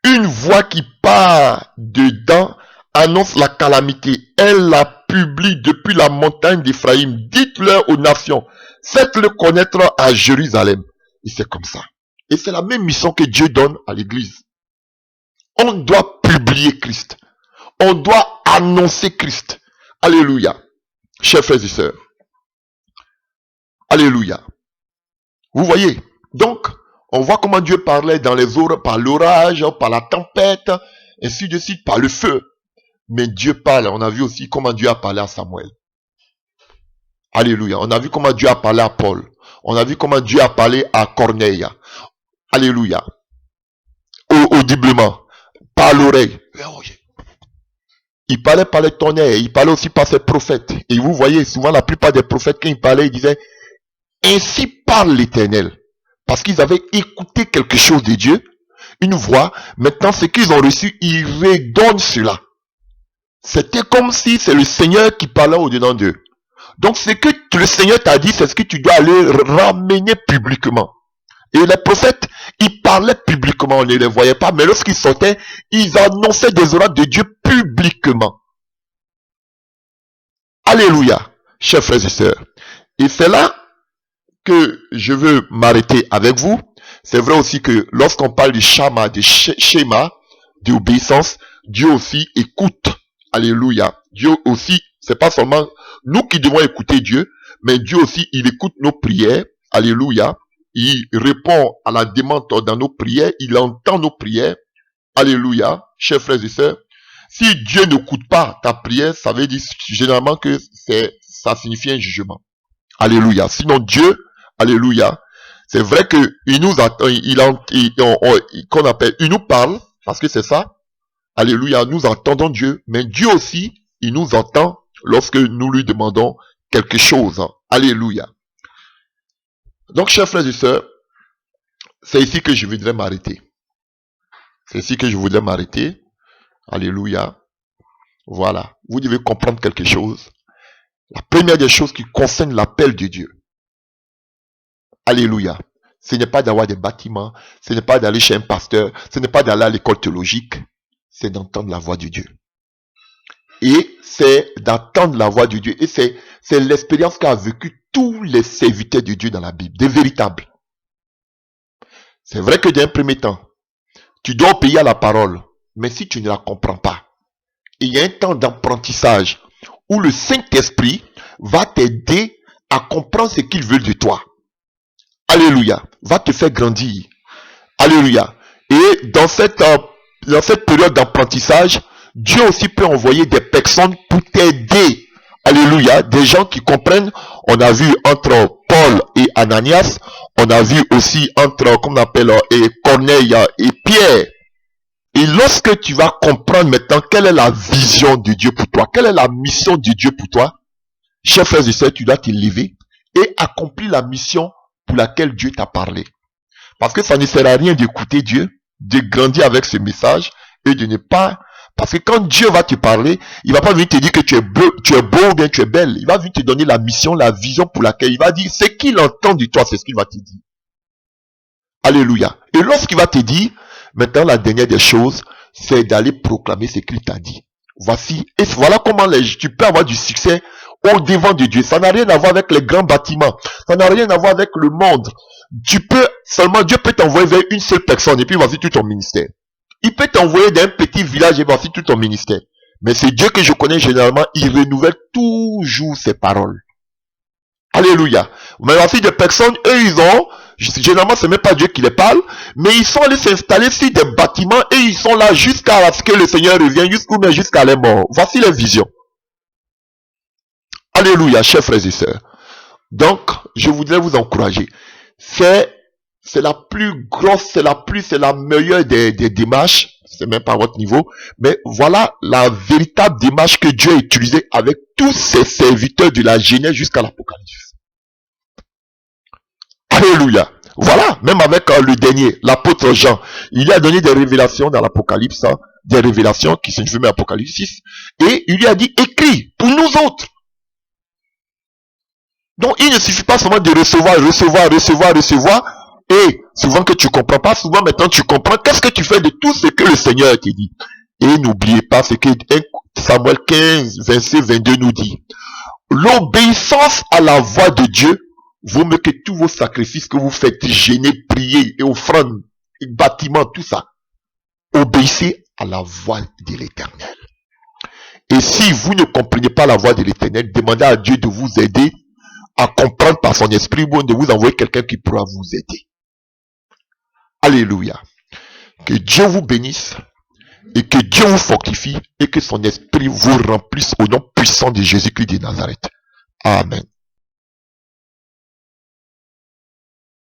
une voix qui part dedans annonce la calamité. Elle la publie depuis la montagne d'Éphraïm. Dites-le aux nations. Faites-le connaître à Jérusalem. Et c'est comme ça. Et c'est la même mission que Dieu donne à l'église. On doit publier Christ. On doit annoncer Christ. Alléluia. Chers frères et sœurs. Alléluia. Vous voyez. Donc, on voit comment Dieu parlait dans les eaux, par l'orage, par la tempête, ainsi de suite, par le feu. Mais Dieu parle. On a vu aussi comment Dieu a parlé à Samuel. Alléluia. On a vu comment Dieu a parlé à Paul. On a vu comment Dieu a parlé à Corneille. Alléluia. Audiblement. Par l'oreille. Il parlait par les tonnerres. Il parlait aussi par ses prophètes. Et vous voyez, souvent la plupart des prophètes, quand ils parlaient, ils disaient, ainsi parle l'Éternel. Parce qu'ils avaient écouté quelque chose de Dieu, une voix. Maintenant, ce qu'ils ont reçu, ils redonnent cela. C'était comme si c'est le Seigneur qui parlait au-dedans d'eux. Donc, ce que le Seigneur t'a dit, c'est ce que tu dois aller ramener publiquement. Et les prophètes, ils parlaient publiquement, on ne les voyait pas, mais lorsqu'ils sortaient, ils annonçaient des oracles de Dieu publiquement. Alléluia, chers frères et sœurs. Et c'est là que je veux m'arrêter avec vous. C'est vrai aussi que lorsqu'on parle du schéma, d'obéissance, Dieu aussi écoute. Alléluia. Dieu aussi, c'est pas seulement nous qui devons écouter Dieu, mais Dieu aussi, il écoute nos prières. Alléluia. Il répond à la demande dans nos prières. Il entend nos prières. Alléluia. Chers frères et sœurs. Si Dieu n'écoute pas ta prière, ça veut dire généralement que ça signifie un jugement. Alléluia. Sinon Dieu, Alléluia. C'est vrai que il nous attend, qu'on appelle, il nous parle, parce que c'est ça. Alléluia, nous entendons Dieu, mais Dieu aussi, il nous entend lorsque nous lui demandons quelque chose. Alléluia. Donc, chers frères et sœurs, c'est ici que je voudrais m'arrêter. C'est ici que je voudrais m'arrêter. Alléluia. Voilà. Vous devez comprendre quelque chose. La première des choses qui concerne l'appel de Dieu. Alléluia. Ce n'est pas d'avoir des bâtiments, ce n'est pas d'aller chez un pasteur, ce n'est pas d'aller à l'école théologique, c'est d'entendre la voix de Dieu. Et c'est d'entendre la voix de Dieu. Et c'est l'expérience qu'a vécu tous les serviteurs de Dieu dans la Bible, des véritables. C'est vrai que d'un premier temps, tu dois obéir à la parole, mais si tu ne la comprends pas, il y a un temps d'apprentissage où le Saint-Esprit va t'aider à comprendre ce qu'il veut de toi. Alléluia. Va te faire grandir. Alléluia. Et dans cette période d'apprentissage, Dieu aussi peut envoyer des personnes pour t'aider. Alléluia. Des gens qui comprennent. On a vu entre Paul et Ananias. On a vu aussi entre, comme on appelle, Corneille et Pierre. Et lorsque tu vas comprendre maintenant quelle est la vision de Dieu pour toi, quelle est la mission de Dieu pour toi, chers frères et sœurs, tu dois te lever et accomplir la mission pour laquelle Dieu t'a parlé. Parce que ça ne sert à rien d'écouter Dieu, de grandir avec ce message et de ne pas... Parce que quand Dieu va te parler, il va pas venir te dire que tu es beau ou bien tu es belle. Il va venir te donner la mission, la vision pour laquelle il va dire ce qu'il entend de toi, c'est ce qu'il va te dire. Alléluia. Et lorsqu'il va te dire, maintenant la dernière des choses, c'est d'aller proclamer ce qu'il t'a dit. Voici, et voilà comment tu peux avoir du succès au devant de Dieu. Ça n'a rien à voir avec les grands bâtiments. Ça n'a rien à voir avec le monde. Dieu peut t'envoyer vers une seule personne et puis voici tout ton ministère. Il peut t'envoyer d'un petit village et voici tout ton ministère. Mais c'est Dieu que je connais généralement, il renouvelle toujours ses paroles. Alléluia. Mais voici des personnes, eux, généralement c'est même pas Dieu qui les parle, mais ils sont allés s'installer sur des bâtiments et ils sont là jusqu'à ce que le Seigneur revienne, jusqu'à les morts. Voici les visions. Alléluia, chers frères et sœurs. Donc, je voudrais vous encourager. C'est la plus grosse, c'est la meilleure des démarches. C'est même pas à votre niveau. Mais voilà la véritable démarche que Dieu a utilisée avec tous ses serviteurs de la Genèse jusqu'à l'Apocalypse. Alléluia. Voilà, même avec le dernier, l'apôtre Jean. Il a donné des révélations dans l'Apocalypse, des révélations qui sont dans l'Apocalypse 6. Et il lui a dit, écris pour nous autres. Donc, il ne suffit pas seulement de recevoir, et souvent que tu comprends pas, souvent maintenant tu comprends, qu'est-ce que tu fais de tout ce que le Seigneur te dit. Et n'oubliez pas ce que Samuel 15, verset 22 nous dit. L'obéissance à la voix de Dieu vaut mieux que tous vos sacrifices que vous faites, jeûner, prier, et offrandes, et bâtiments, tout ça. Obéissez à la voix de l'Éternel. Et si vous ne comprenez pas la voix de l'Éternel, demandez à Dieu de vous aider à comprendre par son esprit, ou de vous envoyer quelqu'un qui pourra vous aider. Alléluia. Que Dieu vous bénisse et que Dieu vous fortifie et que son esprit vous remplisse au nom puissant de Jésus-Christ de Nazareth. Amen.